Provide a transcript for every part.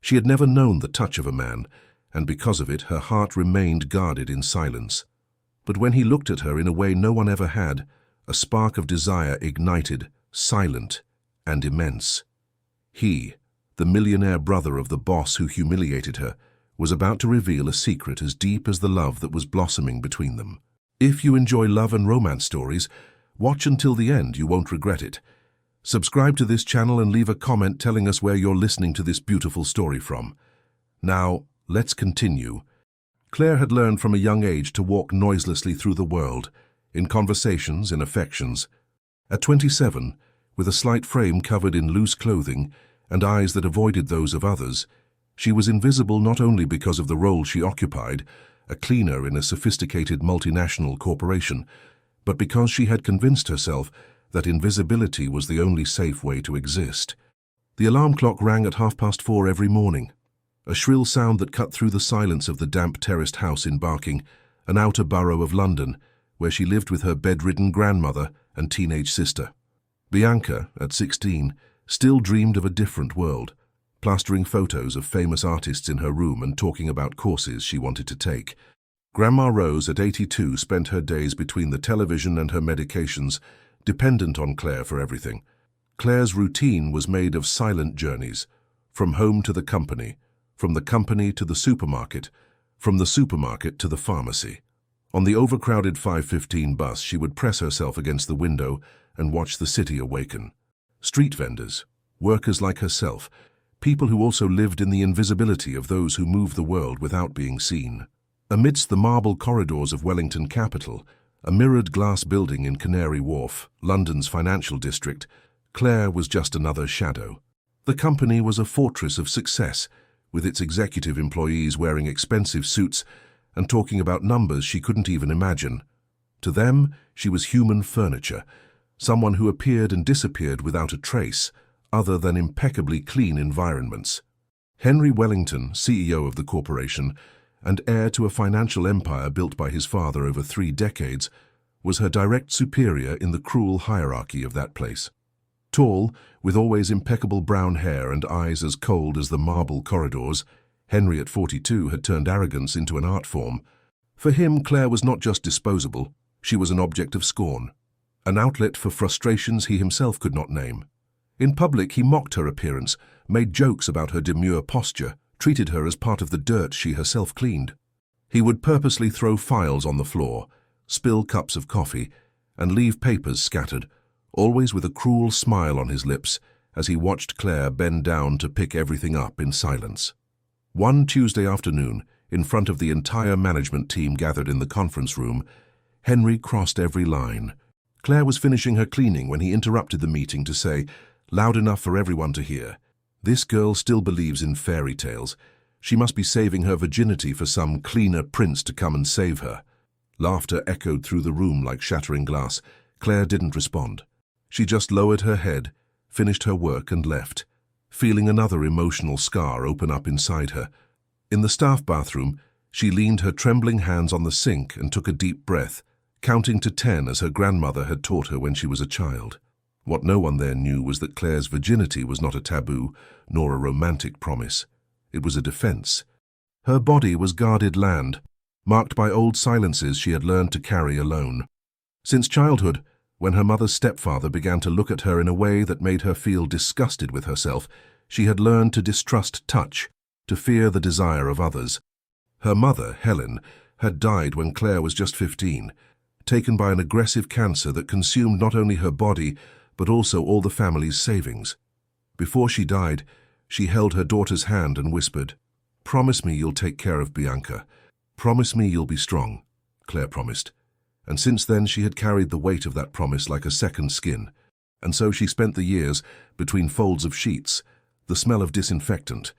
She had never known the touch of a man, and because of it her heart remained guarded in silence. But when he looked at her in a way no one ever had, a spark of desire ignited, silent and immense. He, the millionaire brother of the boss who humiliated her, was about to reveal a secret as deep as the love that was blossoming between them. If you enjoy love and romance stories, watch until the end, you won't regret it. Subscribe to this channel and leave a comment telling us where you're listening to this beautiful story from. Now, let's continue. Claire had learned from a young age to walk noiselessly through the world, in conversations, in affections. At 27, with a slight frame covered in loose clothing and eyes that avoided those of others, she was invisible not only because of the role she occupied, a cleaner in a sophisticated multinational corporation, but because she had convinced herself that invisibility was the only safe way to exist. The alarm clock rang at 4:30 every morning, a shrill sound that cut through the silence of the damp terraced house in Barking, an outer borough of London, where she lived with her bedridden grandmother and teenage sister. Bianca, at 16, still dreamed of a different world, plastering photos of famous artists in her room and talking about courses she wanted to take. Grandma Rose, at 82, spent her days between the television and her medications, dependent on Claire for everything. Claire's routine was made of silent journeys, from home to the company, from the company to the supermarket, from the supermarket to the pharmacy. On the overcrowded 5:15 bus, she would press herself against the window and watch the city awaken. Street vendors, workers like herself, people who also lived in the invisibility of those who moved the world without being seen. Amidst the marble corridors of Wellington Capital, a mirrored glass building in Canary Wharf, London's financial district, Claire was just another shadow. The company was a fortress of success, with its executive employees wearing expensive suits and talking about numbers she couldn't even imagine. To them, she was human furniture, someone who appeared and disappeared without a trace, other than impeccably clean environments. Henry Wellington, CEO of the corporation, and heir to a financial empire built by his father over 3 decades, was her direct superior in the cruel hierarchy of that place. Tall, with always impeccable brown hair and eyes as cold as the marble corridors, Henry at 42 had turned arrogance into an art form. For him, Claire was not just disposable, she was an object of scorn, an outlet for frustrations he himself could not name. In public, he mocked her appearance, made jokes about her demure posture, treated her as part of the dirt she herself cleaned. He would purposely throw files on the floor, spill cups of coffee, and leave papers scattered, always with a cruel smile on his lips as he watched Claire bend down to pick everything up in silence. One Tuesday afternoon, in front of the entire management team gathered in the conference room, Henry crossed every line. Claire was finishing her cleaning when he interrupted the meeting to say, loud enough for everyone to hear, "This girl still believes in fairy tales. She must be saving her virginity for some cleaner prince to come and save her." Laughter echoed through the room like shattering glass. Claire didn't respond. She just lowered her head, finished her work and left, feeling another emotional scar open up inside her. In the staff bathroom, she leaned her trembling hands on the sink and took a deep breath, counting to 10 as her grandmother had taught her when she was a child. What no one there knew was that Claire's virginity was not a taboo, nor a romantic promise. It was a defense. Her body was guarded land, marked by old silences she had learned to carry alone. Since childhood, when her mother's stepfather began to look at her in a way that made her feel disgusted with herself, she had learned to distrust touch, to fear the desire of others. Her mother, Helen, had died when Claire was just 15, taken by an aggressive cancer that consumed not only her body, but also all the family's savings. Before she died, she held her daughter's hand and whispered, "Promise me you'll take care of Bianca. Promise me you'll be strong," Claire promised. And since then she had carried the weight of that promise like a second skin. And so she spent the years between folds of sheets, the smell of disinfectant,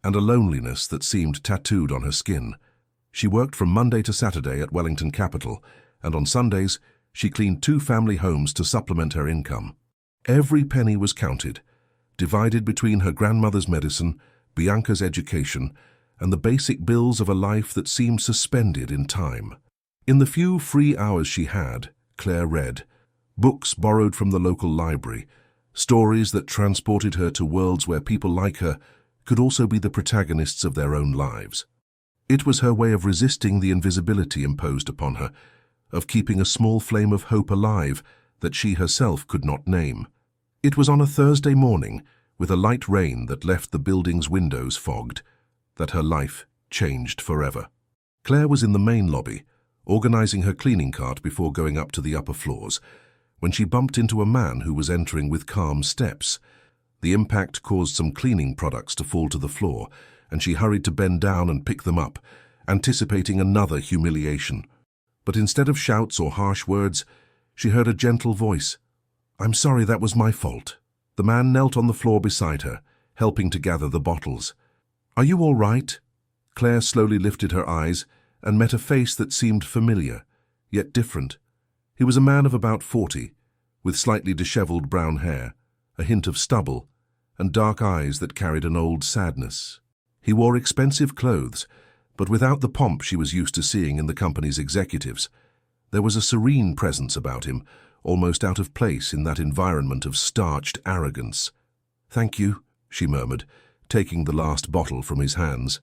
and a loneliness that seemed tattooed on her skin. She worked from Monday to Saturday at Wellington Capital, and on Sundays she cleaned 2 family homes to supplement her income. Every penny was counted, divided between her grandmother's medicine, Bianca's education, and the basic bills of a life that seemed suspended in time. In the few free hours she had, Claire read, books borrowed from the local library, stories that transported her to worlds where people like her could also be the protagonists of their own lives. It was her way of resisting the invisibility imposed upon her, of keeping a small flame of hope alive that she herself could not name. It was on a Thursday morning, with a light rain that left the building's windows fogged, that her life changed forever. Claire was in the main lobby, organizing her cleaning cart before going up to the upper floors, when she bumped into a man who was entering with calm steps. The impact caused some cleaning products to fall to the floor, and she hurried to bend down and pick them up, anticipating another humiliation. But instead of shouts or harsh words, she heard a gentle voice. "I'm sorry, that was my fault." The man knelt on the floor beside her, helping to gather the bottles. "Are you all right?" Claire slowly lifted her eyes and met a face that seemed familiar, yet different. He was a man of about 40, with slightly disheveled brown hair, a hint of stubble, and dark eyes that carried an old sadness. He wore expensive clothes, but without the pomp she was used to seeing in the company's executives. There was a serene presence about him, almost out of place in that environment of starched arrogance. "Thank you," she murmured, taking the last bottle from his hands.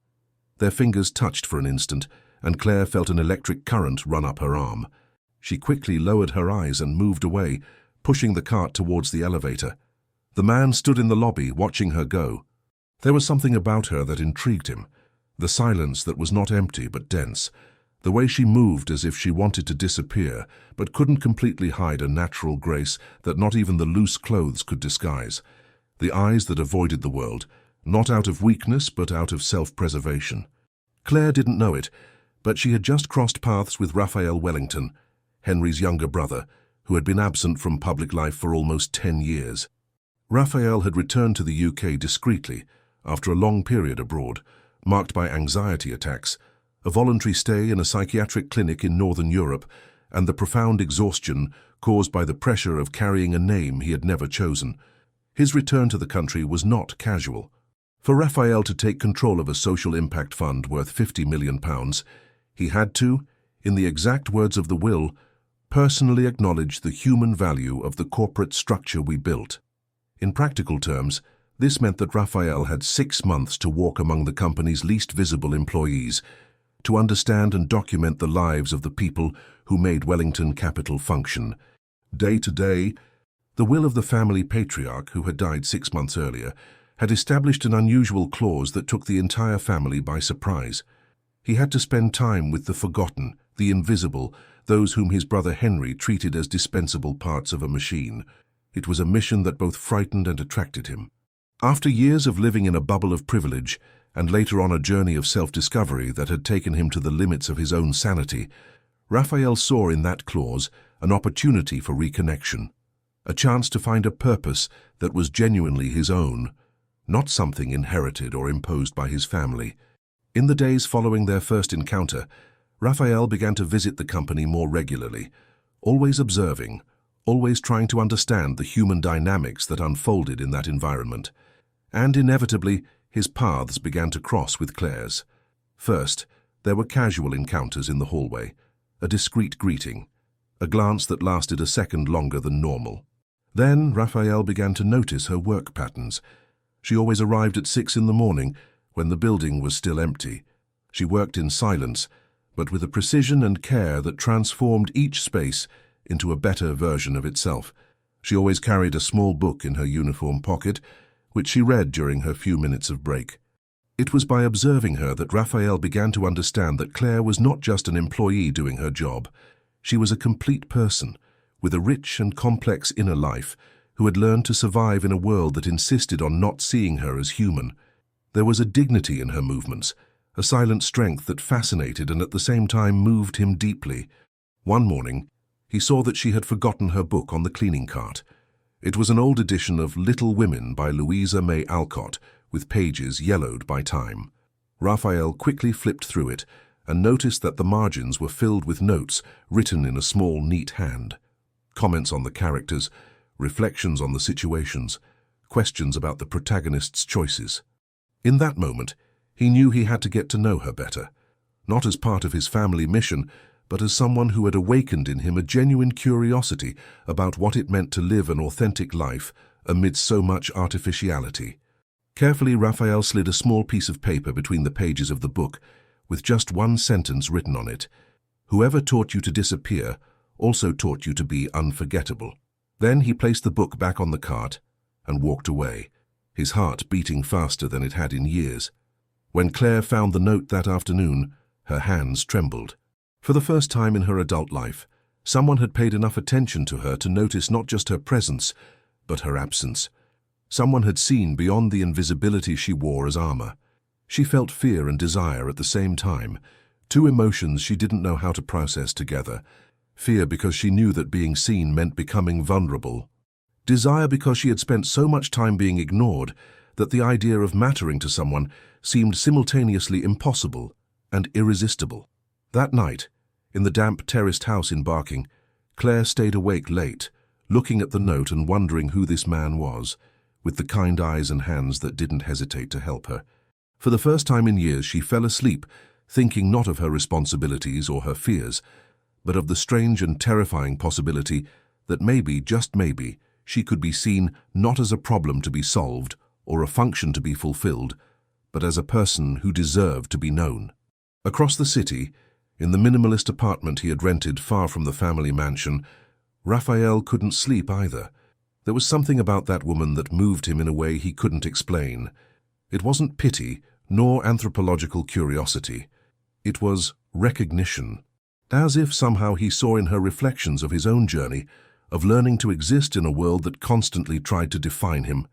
Their fingers touched for an instant, and Claire felt an electric current run up her arm. She quickly lowered her eyes and moved away, pushing the cart towards the elevator. The man stood in the lobby, watching her go. There was something about her that intrigued him, the silence that was not empty but dense, the way she moved as if she wanted to disappear but couldn't completely hide a natural grace that not even the loose clothes could disguise, the eyes that avoided the world, not out of weakness but out of self-preservation. Claire didn't know it, but she had just crossed paths with Raphael Wellington, Henry's younger brother, who had been absent from public life for almost 10 years. Raphael had returned to the UK discreetly, after a long period abroad, marked by anxiety attacks, a voluntary stay in a psychiatric clinic in Northern Europe, and the profound exhaustion caused by the pressure of carrying a name he had never chosen. His return to the country was not casual. For Raphael to take control of a social impact fund worth £50 million, he had to, in the exact words of the will, personally acknowledge the human value of the corporate structure we built. In practical terms, this meant that Raphael had 6 months to walk among the company's least visible employees, to understand and document the lives of the people who made Wellington Capital function. Day to day, the will of the family patriarch, who had died 6 months earlier, had established an unusual clause that took the entire family by surprise. He had to spend time with the forgotten, the invisible, those whom his brother Henry treated as dispensable parts of a machine. It was a mission that both frightened and attracted him. After years of living in a bubble of privilege, and later on a journey of self-discovery that had taken him to the limits of his own sanity, Raphael saw in that clause an opportunity for reconnection, a chance to find a purpose that was genuinely his own, not something inherited or imposed by his family. In the days following their first encounter, Raphael began to visit the company more regularly, always observing, always trying to understand the human dynamics that unfolded in that environment. And inevitably, his paths began to cross with Claire's. First, there were casual encounters in the hallway, a discreet greeting, a glance that lasted a second longer than normal. Then Raphael began to notice her work patterns. She always arrived at 6 in the morning, when the building was still empty. She worked in silence, but with a precision and care that transformed each space into a better version of itself. She always carried a small book in her uniform pocket, which she read during her few minutes of break. It was by observing her that Raphael began to understand that Claire was not just an employee doing her job. She was a complete person, with a rich and complex inner life, who had learned to survive in a world that insisted on not seeing her as human. There was a dignity in her movements, a silent strength that fascinated and at the same time moved him deeply. One morning, he saw that she had forgotten her book on the cleaning cart. It was an old edition of Little Women by Louisa May Alcott, with pages yellowed by time. Raphael quickly flipped through it and noticed that the margins were filled with notes written in a small, neat hand. Comments on the characters, reflections on the situations, questions about the protagonist's choices. In that moment, he knew he had to get to know her better, not as part of his family mission, but as someone who had awakened in him a genuine curiosity about what it meant to live an authentic life amidst so much artificiality. Carefully, Raphael slid a small piece of paper between the pages of the book, with just one sentence written on it. Whoever taught you to disappear also taught you to be unforgettable. Then he placed the book back on the cart and walked away, his heart beating faster than it had in years. When Claire found the note that afternoon, her hands trembled. For the first time in her adult life, someone had paid enough attention to her to notice not just her presence, but her absence. Someone had seen beyond the invisibility she wore as armor. She felt fear and desire at the same time, two emotions she didn't know how to process together. Fear because she knew that being seen meant becoming vulnerable. Desire because she had spent so much time being ignored that the idea of mattering to someone seemed simultaneously impossible and irresistible. That night, in the damp terraced house in Barking, Claire stayed awake late, looking at the note and wondering who this man was, with the kind eyes and hands that didn't hesitate to help her. For the first time in years, she fell asleep, thinking not of her responsibilities or her fears, but of the strange and terrifying possibility that maybe, just maybe, she could be seen not as a problem to be solved or a function to be fulfilled, but as a person who deserved to be known. Across the city, in the minimalist apartment he had rented far from the family mansion, Raphael couldn't sleep either. There was something about that woman that moved him in a way he couldn't explain. It wasn't pity, nor anthropological curiosity. It was recognition. As if somehow he saw in her reflections of his own journey, of learning to exist in a world that constantly tried to define him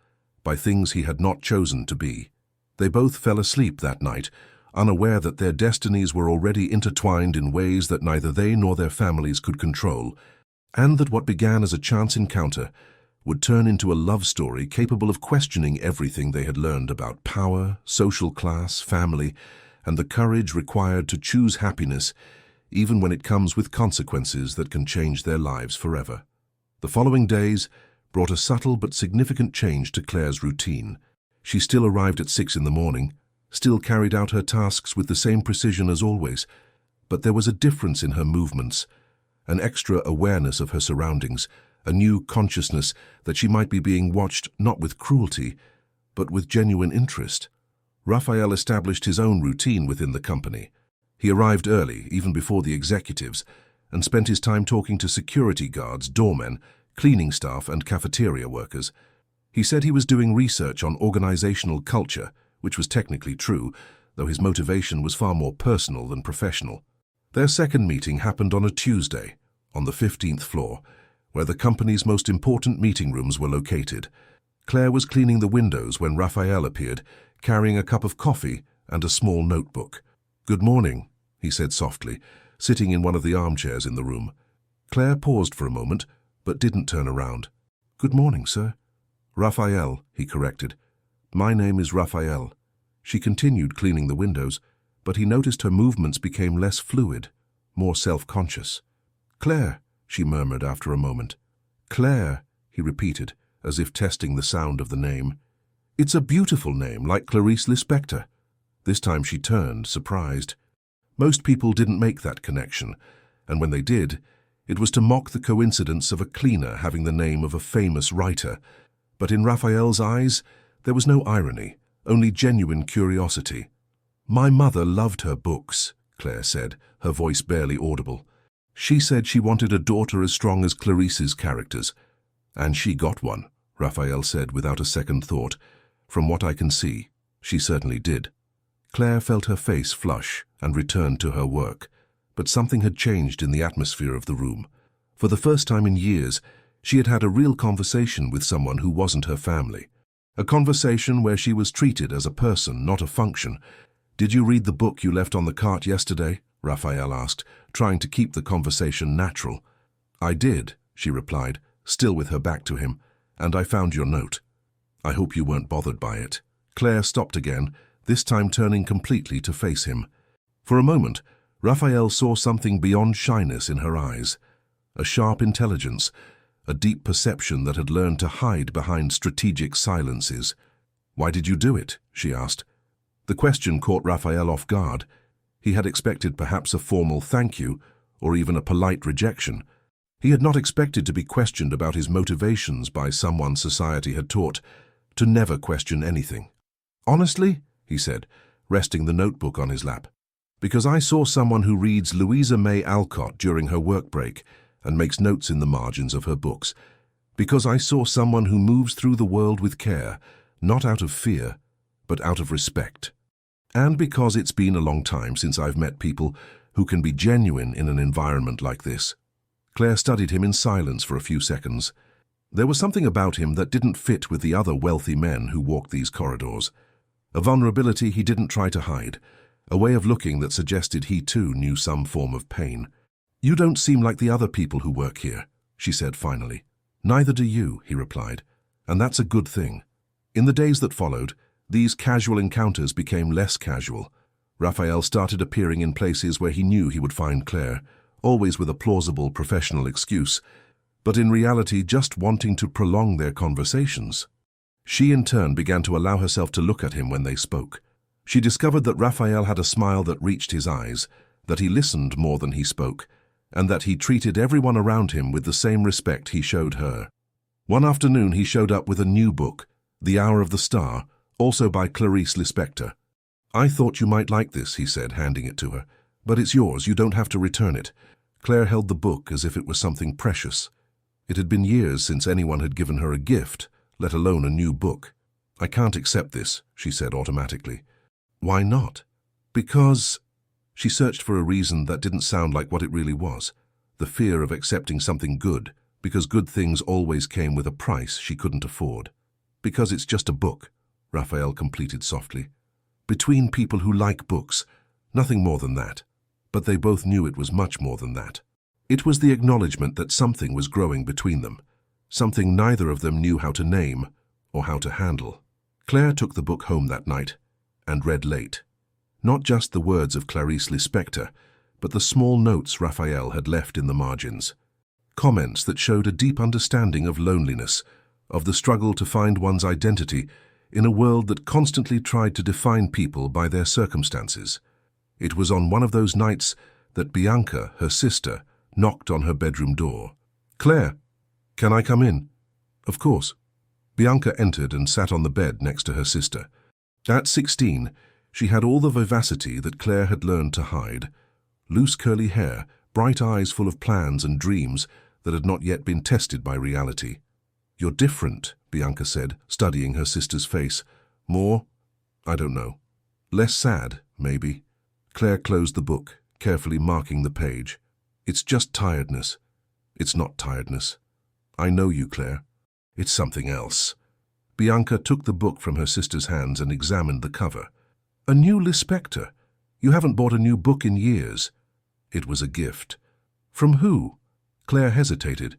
by things he had not chosen to be. They both fell asleep that night, unaware that their destinies were already intertwined in ways that neither they nor their families could control, and that what began as a chance encounter would turn into a love story capable of questioning everything they had learned about power, social class, family, and the courage required to choose happiness, even when it comes with consequences that can change their lives forever. The following days brought a subtle but significant change to Claire's routine. She still arrived at 6 in the morning, still carried out her tasks with the same precision as always, but there was a difference in her movements, an extra awareness of her surroundings, a new consciousness that she might be being watched not with cruelty, but with genuine interest. Raphael established his own routine within the company. He arrived early, even before the executives, and spent his time talking to security guards, doormen, cleaning staff, and cafeteria workers. He said he was doing research on organizational culture, which was technically true, though his motivation was far more personal than professional. Their second meeting happened on a Tuesday, on the 15th floor, where the company's most important meeting rooms were located. Claire was cleaning the windows when Raphael appeared, carrying a cup of coffee and a small notebook. "Good morning," he said softly, sitting in one of the armchairs in the room. Claire paused for a moment, but didn't turn around. "Good morning, sir." "Raphael," he corrected. "My name is Raphael." She continued cleaning the windows, but he noticed her movements became less fluid, more self-conscious. "Claire," she murmured after a moment. "Claire," he repeated, as if testing the sound of the name. "It's a beautiful name, like Clarice Lispector." This time she turned, surprised. Most people didn't make that connection, and when they did, it was to mock the coincidence of a cleaner having the name of a famous writer. But in Raphael's eyes, there was no irony, only genuine curiosity. "My mother loved her books," Claire said, her voice barely audible. "She said she wanted a daughter as strong as Clarice's characters. And she got one," Raphael said without a second thought. "From what I can see, she certainly did." Claire felt her face flush and returned to her work, but something had changed in the atmosphere of the room. For the first time in years, she had had a real conversation with someone who wasn't her family. A conversation where she was treated as a person, not a function. "Did you read the book you left on the cart yesterday?" Raphael asked, trying to keep the conversation natural. "I did," she replied, still with her back to him, "and I found your note. I hope you weren't bothered by it." Claire stopped again, this time turning completely to face him. For a moment, Raphael saw something beyond shyness in her eyes, a sharp intelligence, a deep perception that had learned to hide behind strategic silences. "Why did you do it?" she asked. The question caught Raphael off guard. He had expected perhaps a formal thank you, or even a polite rejection. He had not expected to be questioned about his motivations by someone society had taught to never question anything. Honestly, he said, resting the notebook on his lap, because I saw someone who reads Louisa May Alcott during her work break and makes notes in the margins of her books. Because I saw someone who moves through the world with care, not out of fear, but out of respect. And because it's been a long time since I've met people who can be genuine in an environment like this. Claire studied him in silence for a few seconds. There was something about him that didn't fit with the other wealthy men who walked these corridors. A vulnerability he didn't try to hide, a way of looking that suggested he too knew some form of pain. "You don't seem like the other people who work here," she said finally. "Neither do you," he replied, "and that's a good thing." In the days that followed, these casual encounters became less casual. Raphael started appearing in places where he knew he would find Claire, always with a plausible professional excuse, but in reality just wanting to prolong their conversations. She in turn began to allow herself to look at him when they spoke. She discovered that Raphael had a smile that reached his eyes, that he listened more than he spoke, and that he treated everyone around him with the same respect he showed her. One afternoon he showed up with a new book, The Hour of the Star, also by Clarice Lispector. "I thought you might like this," he said, handing it to her. "But it's yours, you don't have to return it." Claire held the book as if it was something precious. It had been years since anyone had given her a gift, let alone a new book. "I can't accept this," she said automatically. "Why not?" "Because—" She searched for a reason that didn't sound like what it really was. The fear of accepting something good, because good things always came with a price she couldn't afford. "Because it's just a book," Raphael completed softly. "Between people who like books, nothing more than that." But they both knew it was much more than that. It was the acknowledgement that something was growing between them, something neither of them knew how to name or how to handle. Claire took the book home that night and read late. Not just the words of Clarice Lispector, but the small notes Raphael had left in the margins. Comments that showed a deep understanding of loneliness, of the struggle to find one's identity in a world that constantly tried to define people by their circumstances. It was on one of those nights that Bianca, her sister, knocked on her bedroom door. "Claire, can I come in?" "Of course." Bianca entered and sat on the bed next to her sister. At 16, she had all the vivacity that Claire had learned to hide. Loose curly hair, bright eyes full of plans and dreams that had not yet been tested by reality. "You're different," Bianca said, studying her sister's face. "More, I don't know. Less sad, maybe." Claire closed the book, carefully marking the page. "It's just tiredness." "It's not tiredness. I know you, Claire. It's something else." Bianca took the book from her sister's hands and examined the cover. "A new Lispector? You haven't bought a new book in years." It was a gift. "From who?" Claire hesitated.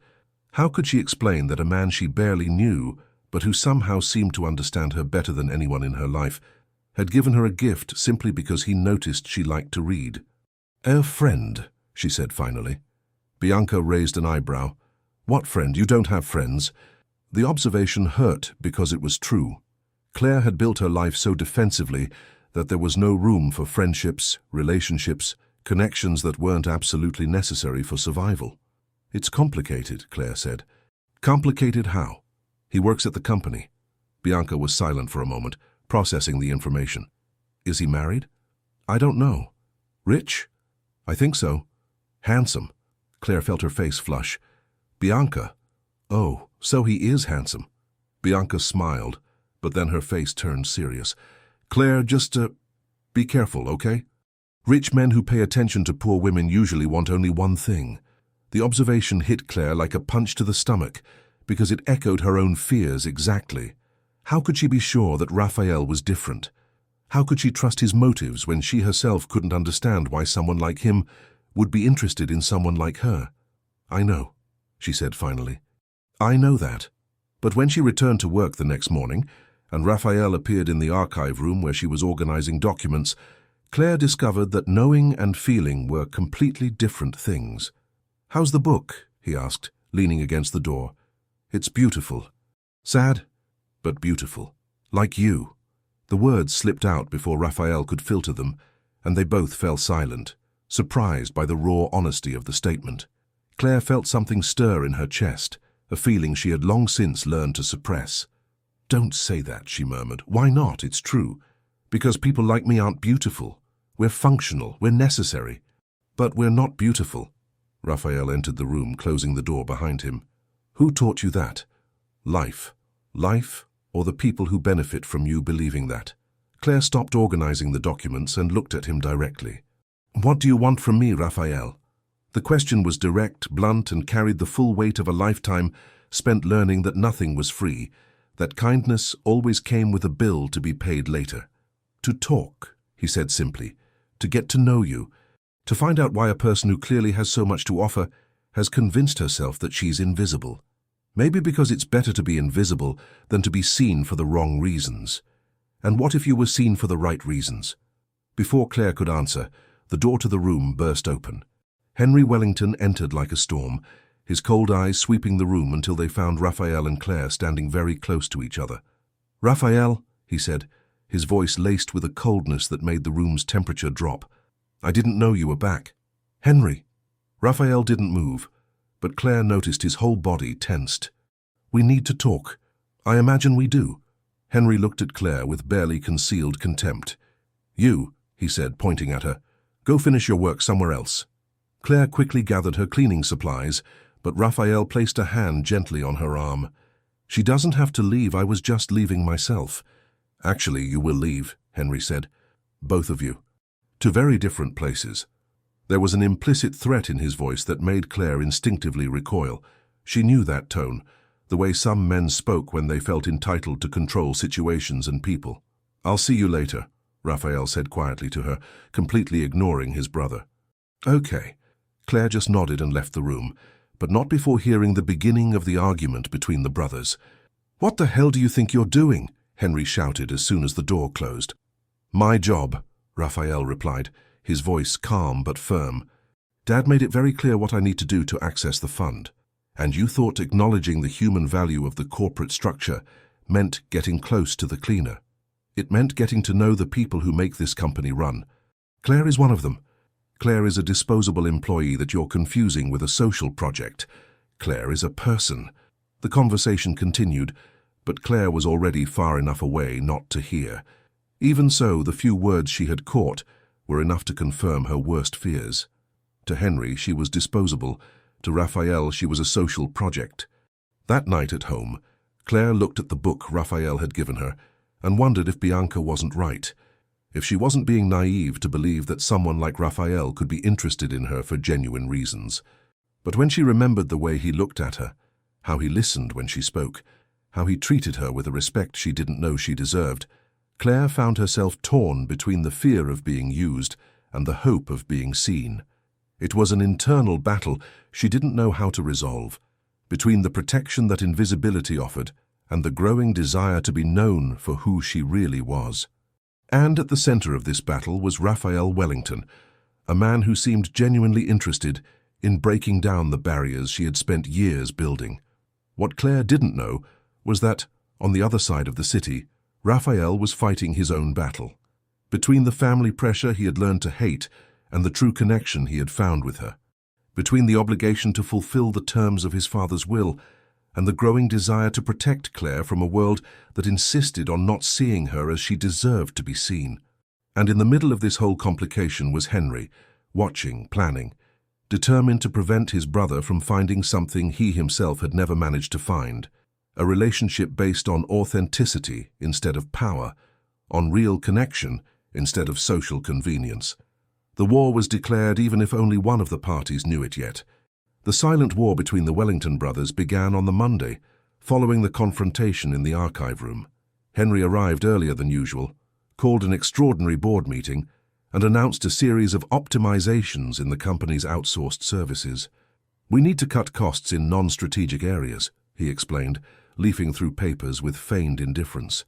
How could she explain that a man she barely knew, but who somehow seemed to understand her better than anyone in her life, had given her a gift simply because he noticed she liked to read? "A friend," she said finally. Bianca raised an eyebrow. "What friend? You don't have friends." The observation hurt because it was true. Claire had built her life so defensively that there was no room for friendships, relationships, connections that weren't absolutely necessary for survival. "It's complicated," Claire said. "Complicated how?" "He works at the company." Bianca was silent for a moment, processing the information. "Is he married?" "I don't know." "Rich?" "I think so." "Handsome?" Claire felt her face flush. "Bianca. Oh, so he is handsome." Bianca smiled, but then her face turned serious. "Claire, just be careful, okay? Rich men who pay attention to poor women usually want only one thing." The observation hit Claire like a punch to the stomach, because it echoed her own fears exactly. How could she be sure that Raphael was different? How could she trust his motives when she herself couldn't understand why someone like him would be interested in someone like her? "I know," she said finally. "I know that." But when she returned to work the next morning, and Raphael appeared in the archive room where she was organizing documents, Claire discovered that knowing and feeling were completely different things. "How's the book?" he asked, leaning against the door. "It's beautiful. Sad, but beautiful. Like you." The words slipped out before Raphael could filter them, and they both fell silent, surprised by the raw honesty of the statement. Claire felt something stir in her chest, a feeling she had long since learned to suppress. Don't say that, she murmured. Why not? It's true. Because people like me aren't beautiful. We're functional, we're necessary. But we're not beautiful. Raphael entered the room, closing the door behind him. Who taught you that? Life. Life, or the people who benefit from you believing that? Claire stopped organizing the documents and looked at him directly. What do you want from me, Raphael? The question was direct, blunt, and carried the full weight of a lifetime spent learning that nothing was free, that kindness always came with a bill to be paid later. To talk, he said simply, to get to know you, to find out why a person who clearly has so much to offer has convinced herself that she's invisible. Maybe because it's better to be invisible than to be seen for the wrong reasons. And what if you were seen for the right reasons? Before Claire could answer, the door to the room burst open. Henry Wellington entered like a storm, his cold eyes sweeping the room until they found Raphael and Claire standing very close to each other. Raphael, he said, his voice laced with a coldness that made the room's temperature drop. I didn't know you were back. Henry. Raphael didn't move, but Claire noticed his whole body tensed. We need to talk. I imagine we do. Henry looked at Claire with barely concealed contempt. You, he said, pointing at her, go finish your work somewhere else. Claire quickly gathered her cleaning supplies, but Raphael placed a hand gently on her arm. She doesn't have to leave, I was just leaving myself. Actually, you will leave, Henry said. Both of you. To very different places. There was an implicit threat in his voice that made Claire instinctively recoil. She knew that tone, the way some men spoke when they felt entitled to control situations and people. I'll see you later, Raphael said quietly to her, completely ignoring his brother. Okay. Claire just nodded and left the room, but not before hearing the beginning of the argument between the brothers. What the hell do you think you're doing? Henry shouted as soon as the door closed. My job, Raphael replied, his voice calm but firm. Dad made it very clear what I need to do to access the fund. And you thought acknowledging the human value of the corporate structure meant getting close to the cleaner. It meant getting to know the people who make this company run. Claire is one of them. Claire is a disposable employee that you're confusing with a social project. Claire is a person. The conversation continued, but Claire was already far enough away not to hear. Even so, the few words she had caught were enough to confirm her worst fears. To Henry, she was disposable. To Raphael, she was a social project. That night at home, Claire looked at the book Raphael had given her and wondered if Bianca wasn't right, if she wasn't being naive to believe that someone like Raphael could be interested in her for genuine reasons. But when she remembered the way he looked at her, how he listened when she spoke, how he treated her with a respect she didn't know she deserved, Claire found herself torn between the fear of being used and the hope of being seen. It was an internal battle she didn't know how to resolve, between the protection that invisibility offered and the growing desire to be known for who she really was. And at the center of this battle was Raphael Wellington, a man who seemed genuinely interested in breaking down the barriers she had spent years building. What Claire didn't know was that, on the other side of the city, Raphael was fighting his own battle. Between the family pressure he had learned to hate and the true connection he had found with her. Between the obligation to fulfill the terms of his father's will and the growing desire to protect Claire from a world that insisted on not seeing her as she deserved to be seen. And in the middle of this whole complication was Henry, watching, planning, determined to prevent his brother from finding something he himself had never managed to find, a relationship based on authenticity instead of power, on real connection instead of social convenience. The war was declared even if only one of the parties knew it yet. The silent war between the Wellington brothers began on the Monday, following the confrontation in the archive room. Henry arrived earlier than usual, called an extraordinary board meeting, and announced a series of optimizations in the company's outsourced services. We need to cut costs in non-strategic areas, he explained, leafing through papers with feigned indifference.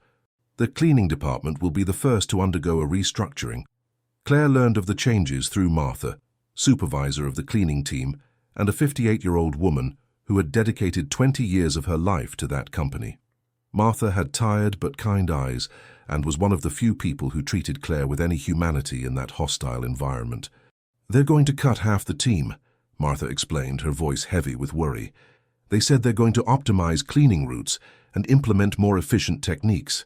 The cleaning department will be the first to undergo a restructuring. Claire learned of the changes through Martha, supervisor of the cleaning team, and a 58-year-old woman who had dedicated 20 years of her life to that company. Martha had tired but kind eyes and was one of the few people who treated Claire with any humanity in that hostile environment. They're going to cut half the team, Martha explained, her voice heavy with worry. They said they're going to optimize cleaning routes and implement more efficient techniques.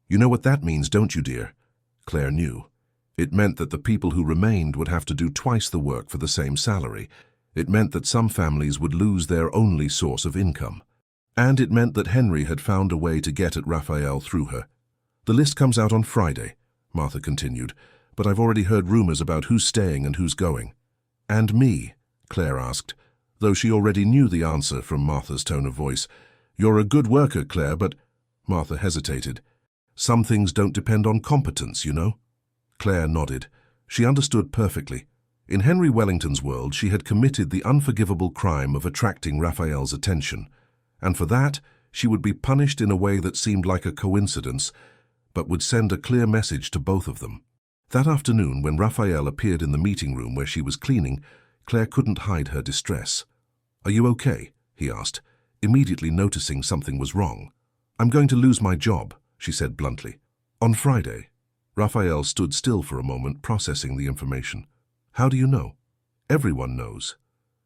You know what that means, don't you, dear? Claire knew. It meant that the people who remained would have to do twice the work for the same salary. It meant that some families would lose their only source of income. And it meant that Henry had found a way to get at Raphael through her. The list comes out on Friday, Martha continued, but I've already heard rumors about who's staying and who's going. And me? Claire asked, though she already knew the answer from Martha's tone of voice. You're a good worker, Claire, but… Martha hesitated. Some things don't depend on competence, you know. Claire nodded. She understood perfectly. In Henry Wellington's world, she had committed the unforgivable crime of attracting Raphael's attention, and for that, she would be punished in a way that seemed like a coincidence, but would send a clear message to both of them. That afternoon, when Raphael appeared in the meeting room where she was cleaning, Claire couldn't hide her distress. "Are you okay?" he asked, immediately noticing something was wrong. "I'm going to lose my job," she said bluntly. "On Friday." Raphael stood still for a moment, processing the information. "How do you know?" "Everyone knows.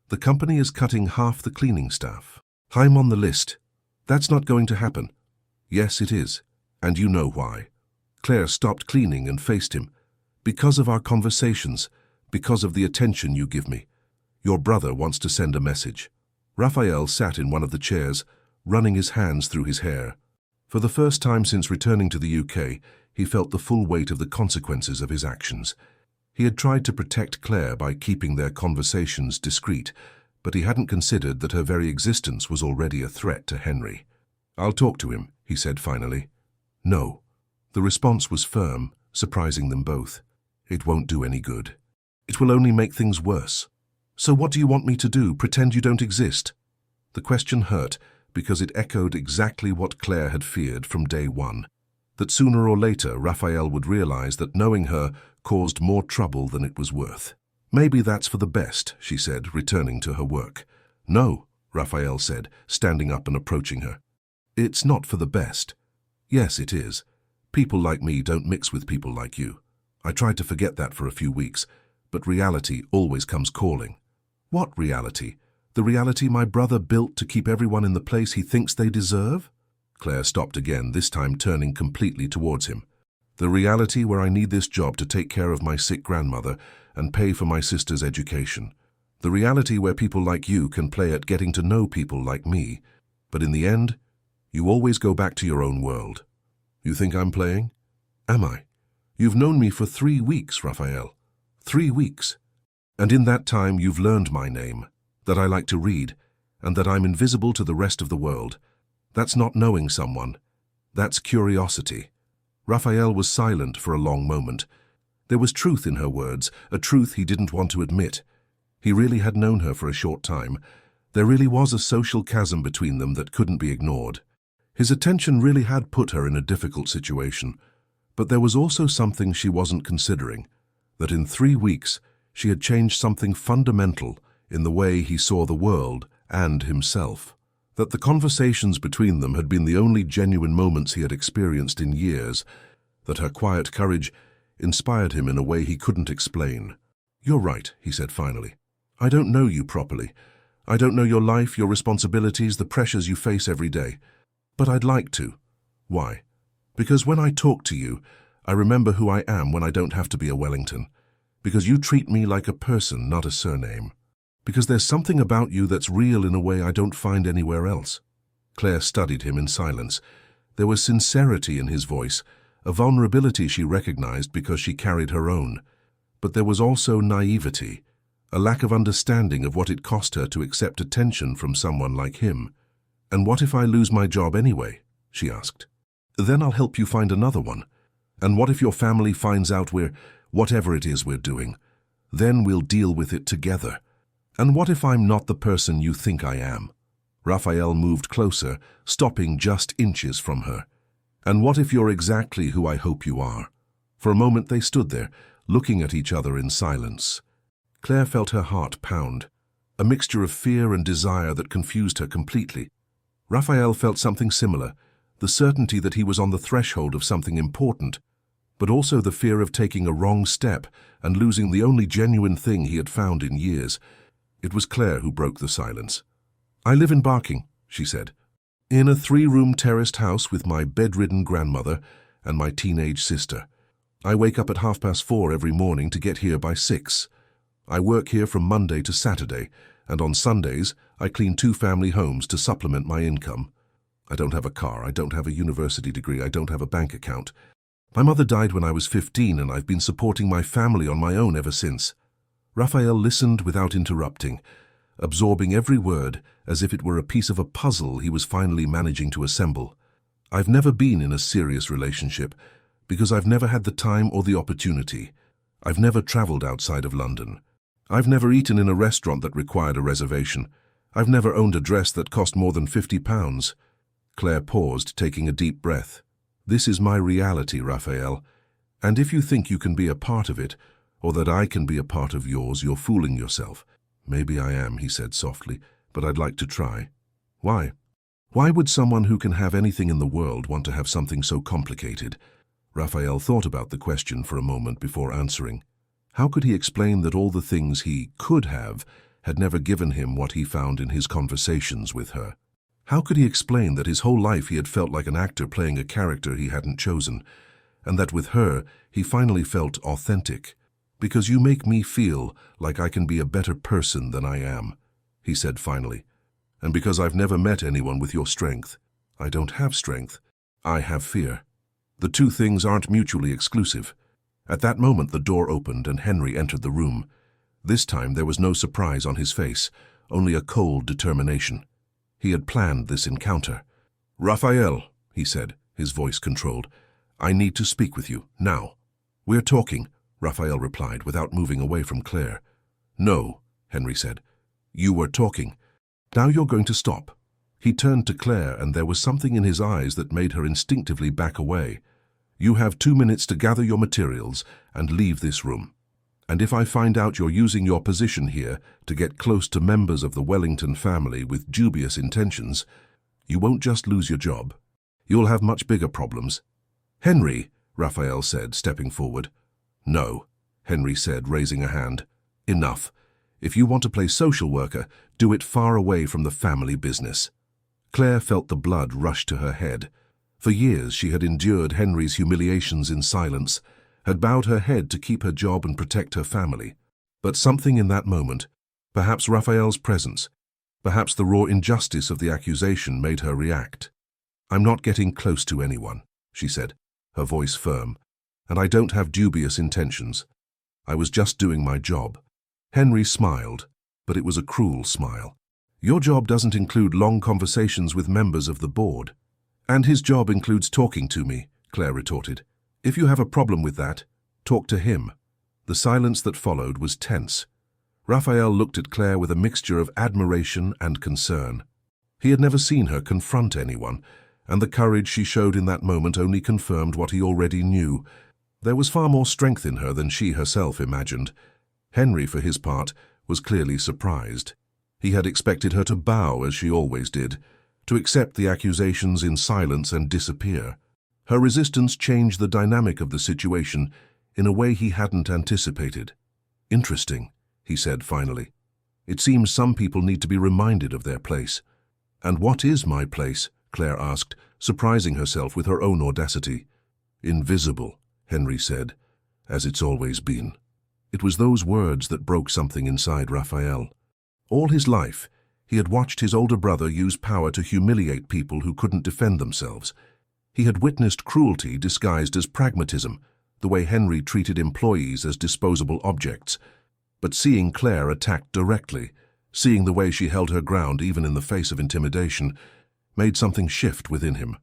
The company is cutting half the cleaning staff. I'm on the list. That's not going to happen." "Yes, it is. And you know why." Claire stopped cleaning and faced him. "Because of our conversations, because of the attention you give me. Your brother wants to send a message." Raphael sat in one of the chairs, running his hands through his hair. For the first time since returning to the UK, he felt the full weight of the consequences of his actions. He had tried to protect Claire by keeping their conversations discreet, but he hadn't considered that her very existence was already a threat to Henry. "I'll talk to him," he said finally. "No." The response was firm, surprising them both. "It won't do any good. It will only make things worse." "So what do you want me to do, pretend you don't exist?" The question hurt because it echoed exactly what Claire had feared from day one, that sooner or later Raphael would realize that knowing her caused more trouble than it was worth. "Maybe that's for the best," she said, returning to her work. "No," Raphael said, standing up and approaching her. "It's not for the best." "Yes, it is. People like me don't mix with people like you. I tried to forget that for a few weeks, but reality always comes calling." "What reality? The reality my brother built to keep everyone in the place he thinks they deserve?" Claire stopped again, this time turning completely towards him. "The reality where I need this job to take care of my sick grandmother and pay for my sister's education. The reality where people like you can play at getting to know people like me, but in the end, you always go back to your own world." "You think I'm playing?" "Am I? You've known me for 3 weeks, Raphael. 3 weeks. And in that time you've learned my name, that I like to read, and that I'm invisible to the rest of the world. That's not knowing someone. That's curiosity." Raphael was silent for a long moment. There was truth in her words, a truth he didn't want to admit. He really had known her for a short time. There really was a social chasm between them that couldn't be ignored. His attention really had put her in a difficult situation. But there was also something she wasn't considering, that in 3 weeks she had changed something fundamental in the way he saw the world and himself. That the conversations between them had been the only genuine moments he had experienced in years, that her quiet courage inspired him in a way he couldn't explain. "You're right," he said finally. "I don't know you properly. I don't know your life, your responsibilities, the pressures you face every day. But I'd like to." "Why?" "Because when I talk to you, I remember who I am when I don't have to be a Wellington. Because you treat me like a person, not a surname. Because there's something about you that's real in a way I don't find anywhere else." Claire studied him in silence. There was sincerity in his voice, a vulnerability she recognized because she carried her own. But there was also naivety, a lack of understanding of what it cost her to accept attention from someone like him. "And what if I lose my job anyway?" she asked. "Then I'll help you find another one. And what if your family finds out whatever it is we're doing? Then we'll deal with it together. And what if I'm not the person you think I am?" Raphael moved closer, stopping just inches from her. "And what if you're exactly who I hope you are?" For a moment they stood there, looking at each other in silence. Claire felt her heart pound, a mixture of fear and desire that confused her completely. Raphael felt something similar, the certainty that he was on the threshold of something important, but also the fear of taking a wrong step and losing the only genuine thing he had found in years. It was Claire who broke the silence. "I live in Barking," she said. In a 3-room terraced house with my bedridden grandmother and my teenage sister. I wake up at 4:30 every morning to get here by 6. I work here from Monday to Saturday, and on Sundays I clean 2 family homes to supplement my income. I don't have a car, I don't have a university degree, I don't have a bank account. My mother died when I was 15 and I've been supporting my family on my own ever since. Raphael listened without interrupting, absorbing every word as if it were a piece of a puzzle he was finally managing to assemble. I've never been in a serious relationship because I've never had the time or the opportunity. I've never traveled outside of London. I've never eaten in a restaurant that required a reservation. I've never owned a dress that cost more than £50. Claire paused, taking a deep breath. This is my reality, Raphael, and if you think you can be a part of it, or that I can be a part of yours, you're fooling yourself. Maybe I am, he said softly, but I'd like to try. Why? Why would someone who can have anything in the world want to have something so complicated? Raphael thought about the question for a moment before answering. How could he explain that all the things he could have had never given him what he found in his conversations with her? How could he explain that his whole life he had felt like an actor playing a character he hadn't chosen, and that with her he finally felt authentic? Because you make me feel like I can be a better person than I am, he said finally. And because I've never met anyone with your strength. I don't have strength. I have fear. The two things aren't mutually exclusive. At that moment the door opened and Henry entered the room. This time there was no surprise on his face, only a cold determination. He had planned this encounter. "Raphael," he said, his voice controlled, "I need to speak with you, now." "We're talking," Raphael replied, without moving away from Claire. "No," Henry said. "You were talking. Now you're going to stop." He turned to Claire, and there was something in his eyes that made her instinctively back away. "You have 2 minutes to gather your materials and leave this room. And if I find out you're using your position here to get close to members of the Wellington family with dubious intentions, you won't just lose your job. You'll have much bigger problems." "Henry," Raphael said, stepping forward. "No," Henry said, raising a hand. "Enough. If you want to play social worker, do it far away from the family business." Claire felt the blood rush to her head. For years she had endured Henry's humiliations in silence, had bowed her head to keep her job and protect her family. But something in that moment, perhaps Raphael's presence, perhaps the raw injustice of the accusation, made her react. "I'm not getting close to anyone," she said, her voice firm, "and I don't have dubious intentions. I was just doing my job." Henry smiled, but it was a cruel smile. "Your job doesn't include long conversations with members of the board." "And his job includes talking to me," Claire retorted. "If you have a problem with that, talk to him." The silence that followed was tense. Raphael looked at Claire with a mixture of admiration and concern. He had never seen her confront anyone, and the courage she showed in that moment only confirmed what he already knew. There was far more strength in her than she herself imagined. Henry, for his part, was clearly surprised. He had expected her to bow, as she always did, to accept the accusations in silence and disappear. Her resistance changed the dynamic of the situation in a way he hadn't anticipated. "Interesting," he said finally. "It seems some people need to be reminded of their place." "And what is my place?" Claire asked, surprising herself with her own audacity. "Invisible," Henry said, "as it's always been." It was those words that broke something inside Raphael. All his life, he had watched his older brother use power to humiliate people who couldn't defend themselves. He had witnessed cruelty disguised as pragmatism, the way Henry treated employees as disposable objects. But seeing Claire attacked directly, seeing the way she held her ground even in the face of intimidation, made something shift within him.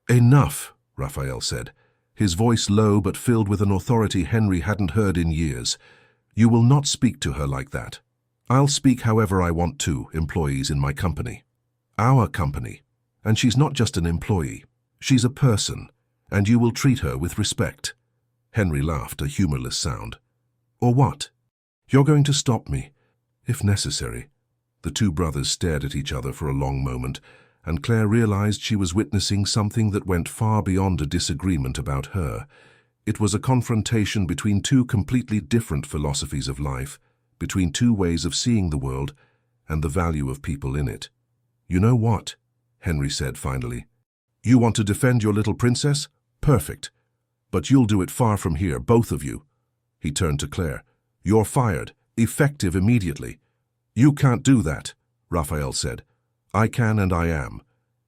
"Enough," Raphael said, his voice low but filled with an authority Henry hadn't heard in years. "You will not speak to her like that. I'll speak however I want to, employees in my company. Our company. And she's not just an employee. She's a person, and you will treat her with respect." Henry laughed, a humorless sound. "Or what? You're going to stop me, if necessary." The two brothers stared at each other for a long moment, and Claire realized she was witnessing something that went far beyond a disagreement about her. It was a confrontation between two completely different philosophies of life, between two ways of seeing the world and the value of people in it. "You know what?" Henry said finally. You want to defend your little princess? Perfect. But you'll do it far from here, both of you. He turned to Claire. You're fired, effective immediately. You can't do that, Raphael said. I can and I am.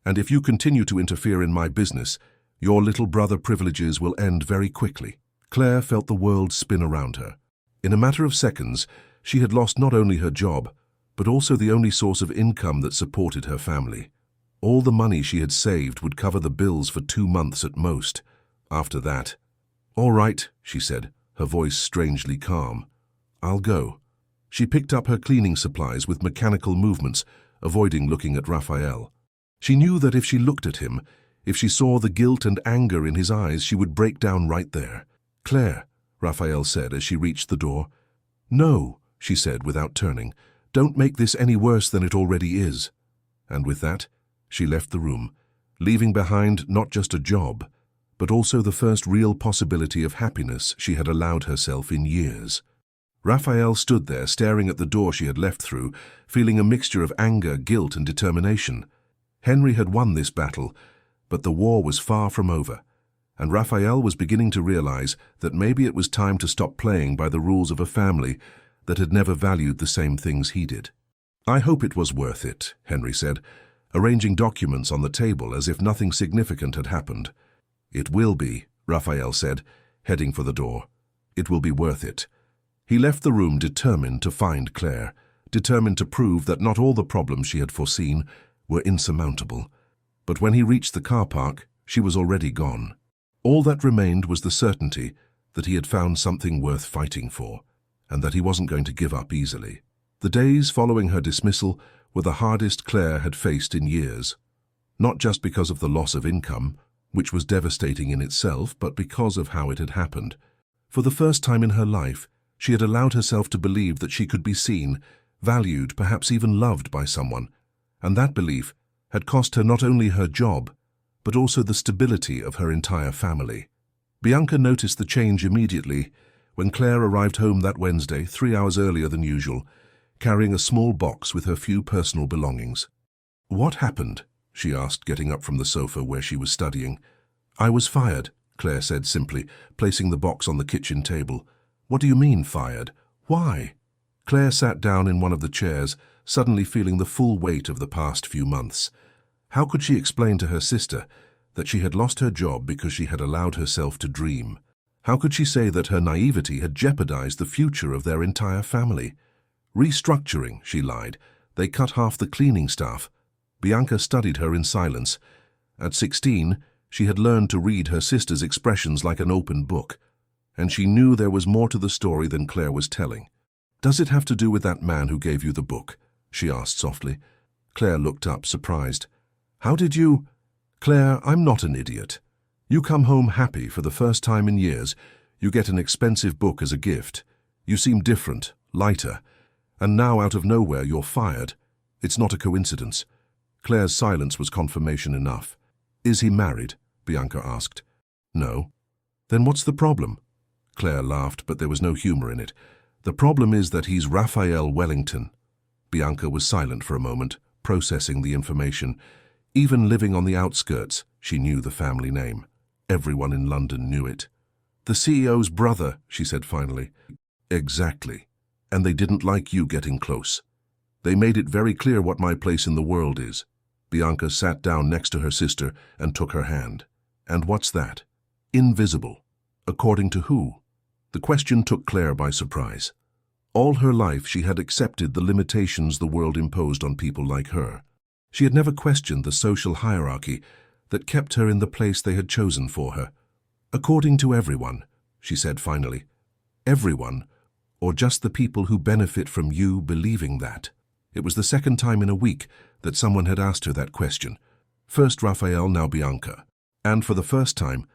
And if you continue to interfere in my business, your little brother privileges will end very quickly. Claire felt the world spin around her. In a matter of seconds, she had lost not only her job, but also the only source of income that supported her family. All the money she had saved would cover the bills for 2 months at most. After that, "All right," she said, her voice strangely calm. "I'll go." She picked up her cleaning supplies with mechanical movements, avoiding looking at Raphael. She knew that if she looked at him, if she saw the guilt and anger in his eyes, she would break down right there. "Claire," Raphael said as she reached the door. "No," she said without turning. "Don't make this any worse than it already is." And with that, she left the room, leaving behind not just a job, but also the first real possibility of happiness she had allowed herself in years. Raphael stood there staring at the door she had left through, feeling a mixture of anger, guilt, and determination. Henry had won this battle, but the war was far from over, and Raphael was beginning to realize that maybe it was time to stop playing by the rules of a family that had never valued the same things he did. "I hope it was worth it," Henry said, arranging documents on the table as if nothing significant had happened. "It will be," Raphael said, heading for the door. "It will be worth it." He left the room determined to find Claire, determined to prove that not all the problems she had foreseen were insurmountable. But when he reached the car park, she was already gone. All that remained was the certainty that he had found something worth fighting for, and that he wasn't going to give up easily. The days following her dismissal were the hardest Claire had faced in years, not just because of the loss of income, which was devastating in itself, but because of how it had happened. For the first time in her life, she had allowed herself to believe that she could be seen, valued, perhaps even loved by someone, and that belief had cost her not only her job, but also the stability of her entire family. Bianca noticed the change immediately when Claire arrived home that Wednesday, 3 hours earlier than usual, carrying a small box with her few personal belongings. "What happened?" she asked, getting up from the sofa where she was studying. "I was fired," Claire said simply, placing the box on the kitchen table. "What do you mean, fired? Why?" Claire sat down in one of the chairs, suddenly feeling the full weight of the past few months. How could she explain to her sister that she had lost her job because she had allowed herself to dream? How could she say that her naivety had jeopardized the future of their entire family? "Restructuring," she lied. "They cut half the cleaning staff." Bianca studied her in silence. At 16, she had learned to read her sister's expressions like an open book, and she knew there was more to the story than Claire was telling. "Does it have to do with that man who gave you the book?" she asked softly. Claire looked up, surprised. "How did you—" "Claire, I'm not an idiot. You come home happy for the first time in years. You get an expensive book as a gift. You seem different, lighter. And now, out of nowhere, you're fired. It's not a coincidence." Claire's silence was confirmation enough. "Is he married?" Bianca asked. "No." "Then what's the problem?" Claire laughed, but there was no humor in it. "The problem is that he's Raphael Wellington." Bianca was silent for a moment, processing the information. Even living on the outskirts, she knew the family name. Everyone in London knew it. "The CEO's brother," she said finally. "Exactly. And they didn't like you getting close. They made it very clear what my place in the world is." Bianca sat down next to her sister and took her hand. "And what's that?" "Invisible." "According to who?" The question took Claire by surprise. All her life she had accepted the limitations the world imposed on people like her. She had never questioned the social hierarchy that kept her in the place they had chosen for her. "According to everyone," she said finally. "Everyone, or just the people who benefit from you believing that?" It was the second time in a week that someone had asked her that question. First Raphael, now Bianca. And for the first time,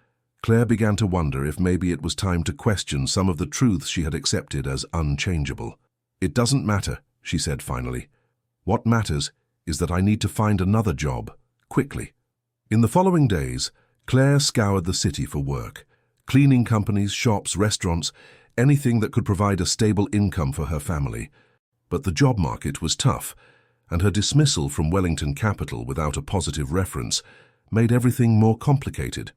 Claire began to wonder if maybe it was time to question some of the truths she had accepted as unchangeable. "It doesn't matter," she said finally. "What matters is that I need to find another job, quickly." In the following days, Claire scoured the city for work. Cleaning companies, shops, restaurants, anything that could provide a stable income for her family. But the job market was tough, and her dismissal from Wellington Capital without a positive reference made everything more complicated.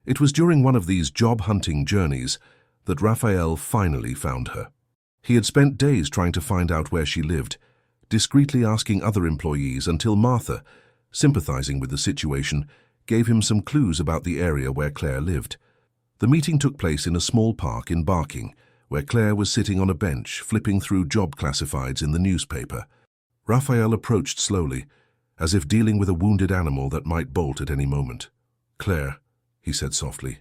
It was during one of these job-hunting journeys that Raphael finally found her. He had spent days trying to find out where she lived, discreetly asking other employees until Martha, sympathizing with the situation, gave him some clues about the area where Claire lived. The meeting took place in a small park in Barking, where Claire was sitting on a bench, flipping through job classifieds in the newspaper. Raphael approached slowly, as if dealing with a wounded animal that might bolt at any moment. "Claire," he said softly.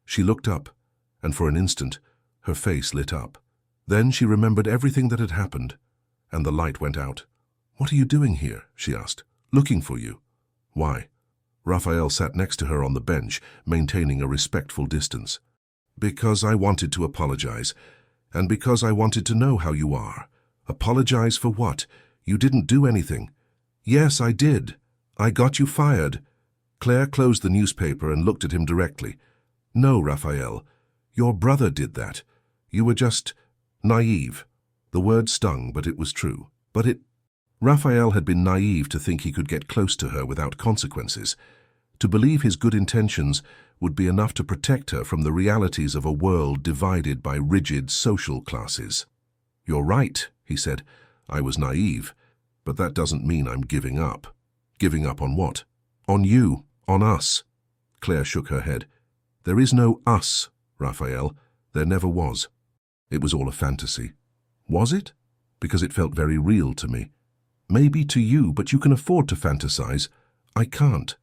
She looked up, and for an instant, her face lit up. Then she remembered everything that had happened, and the light went out. "What are you doing here?" she asked. "Looking for you." "Why?" Raphael sat next to her on the bench, maintaining a respectful distance. "Because I wanted to apologize, and because I wanted to know how you are." "Apologize for what? You didn't do anything." "Yes, I did. I got you fired." Claire closed the newspaper and looked at him directly. "No, Raphael, your brother did that. You were just naive." The word stung, but it was true. Raphael had been naive to think he could get close to her without consequences, to believe his good intentions would be enough to protect her from the realities of a world divided by rigid social classes. "You're right," he said. "I was naive, but that doesn't mean I'm giving up." "Giving up on what?" "On you, on us." Claire shook her head. "There is no us, Raphael. There never was. It was all a fantasy." "Was it?" "Because it felt very real to me." "Maybe to you, but you can afford to fantasize. I can't."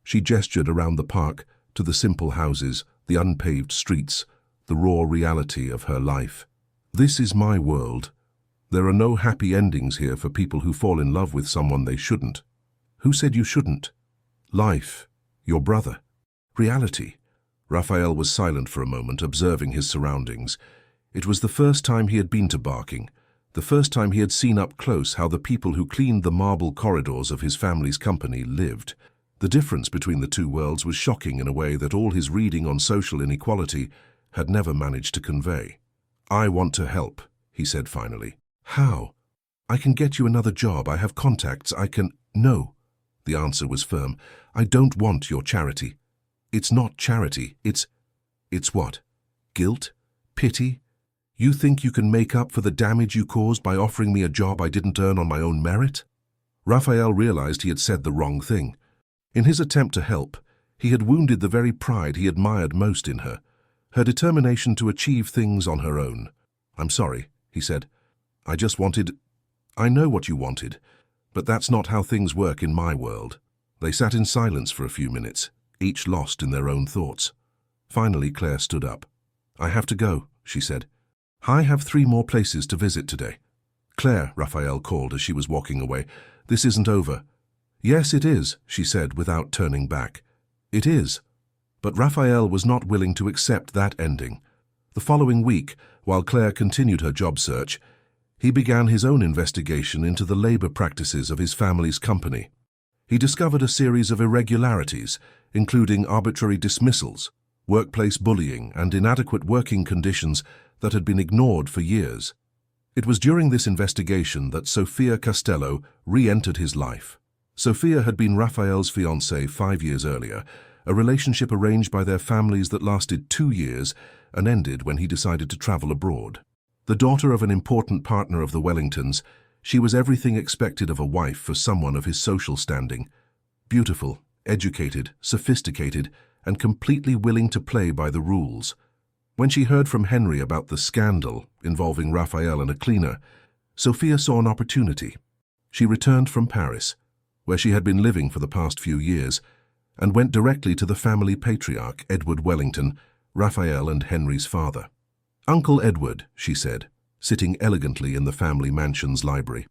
She gestured around the park, to the simple houses, the unpaved streets, the raw reality of her life. "This is my world. There are no happy endings here for people who fall in love with someone they shouldn't." "Who said you shouldn't?" "Life. Your brother. Reality." Raphael was silent for a moment, observing his surroundings. It was the first time he had been to Barking, the first time he had seen up close how the people who cleaned the marble corridors of his family's company lived. The difference between the two worlds was shocking in a way that all his reading on social inequality had never managed to convey. "I want to help," he said finally. "How?" "I can get you another job. I have contacts. I can—" "No." The answer was firm. "I don't want your charity." "It's not charity. It's what? Guilt? Pity? You think you can make up for the damage you caused by offering me a job I didn't earn on my own merit?" Raphael realized he had said the wrong thing. In his attempt to help, he had wounded the very pride he admired most in her, her determination to achieve things on her own. "I'm sorry," he said. "I just wanted—" "I know what you wanted, but that's not how things work in my world." They sat in silence for a few minutes, each lost in their own thoughts. Finally, Claire stood up. "I have to go," she said. "I have 3 more places to visit today." "Claire," Raphael called as she was walking away, "this isn't over." "Yes, it is," she said without turning back. "It is." But Raphael was not willing to accept that ending. The following week, while Claire continued her job search, he began his own investigation into the labor practices of his family's company. He discovered a series of irregularities, including arbitrary dismissals, workplace bullying, and inadequate working conditions that had been ignored for years. It was during this investigation that Sophia Castello re-entered his life. Sophia had been Raphael's fiancée 5 years earlier, a relationship arranged by their families that lasted 2 years and ended when he decided to travel abroad. The daughter of an important partner of the Wellingtons, she was everything expected of a wife for someone of his social standing. Beautiful, educated, sophisticated, and completely willing to play by the rules. When she heard from Henry about the scandal involving Raphael and a cleaner, Sophia saw an opportunity. She returned from Paris, where she had been living for the past few years, and went directly to the family patriarch, Edward Wellington, Raphael and Henry's father. "Uncle Edward," she said, sitting elegantly in the family mansion's library.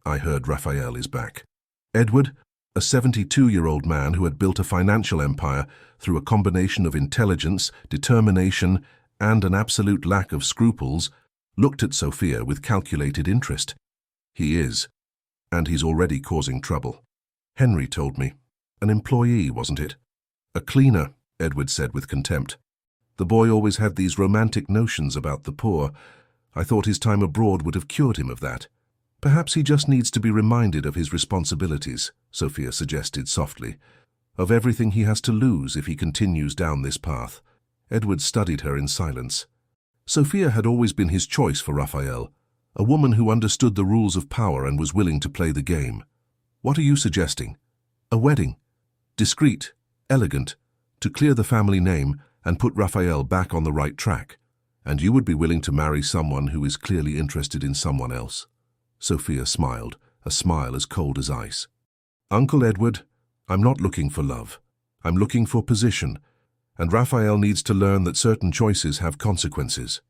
"I heard Raphael is back." Edward, a 72-year-old man who had built a financial empire through a combination of intelligence, determination, and an absolute lack of scruples, looked at Sophia with calculated interest. "He is, and he's already causing trouble. Henry told me. An employee, wasn't it?" "A cleaner," Edward said with contempt. "The boy always had these romantic notions about the poor. I thought his time abroad would have cured him of that." Perhaps he just needs to be reminded of his responsibilities, Sophia suggested softly, of everything he has to lose if he continues down this path. Edward studied her in silence. Sophia had always been his choice for Raphael, a woman who understood the rules of power and was willing to play the game. What are you suggesting? A wedding. Discreet, elegant, to clear the family name and put Raphael back on the right track. And you would be willing to marry someone who is clearly interested in someone else? Sophia smiled, a smile as cold as ice. Uncle Edward, I'm not looking for love. I'm looking for position, and Raphael needs to learn that certain choices have consequences.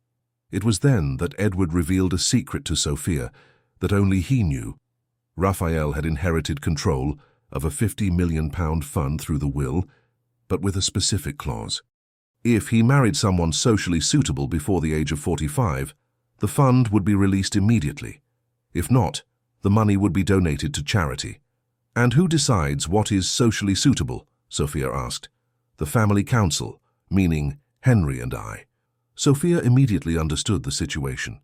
It was then that Edward revealed a secret to Sophia that only he knew. Raphael had inherited control of a £50 million fund through the will, but with a specific clause. If he married someone socially suitable before the age of 45, the fund would be released immediately. If not, the money would be donated to charity. And who decides what is socially suitable? Sophia asked. The family council, meaning Henry and I. Sophia immediately understood the situation.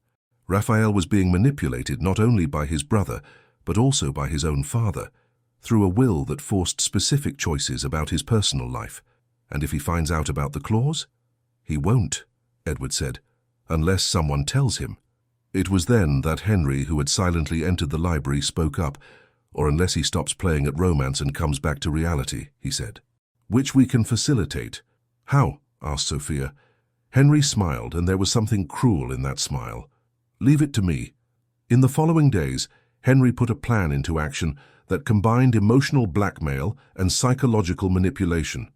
Raphael was being manipulated not only by his brother, but also by his own father, through a will that forced specific choices about his personal life. And if he finds out about the clause? He won't, Edward said, unless someone tells him. It was then that Henry, who had silently entered the library, spoke up, or unless he stops playing at romance and comes back to reality, he said. Which we can facilitate. How? Asked Sophia. Henry smiled, and there was something cruel in that smile. Leave it to me. In the following days, Henry put a plan into action that combined emotional blackmail and psychological manipulation.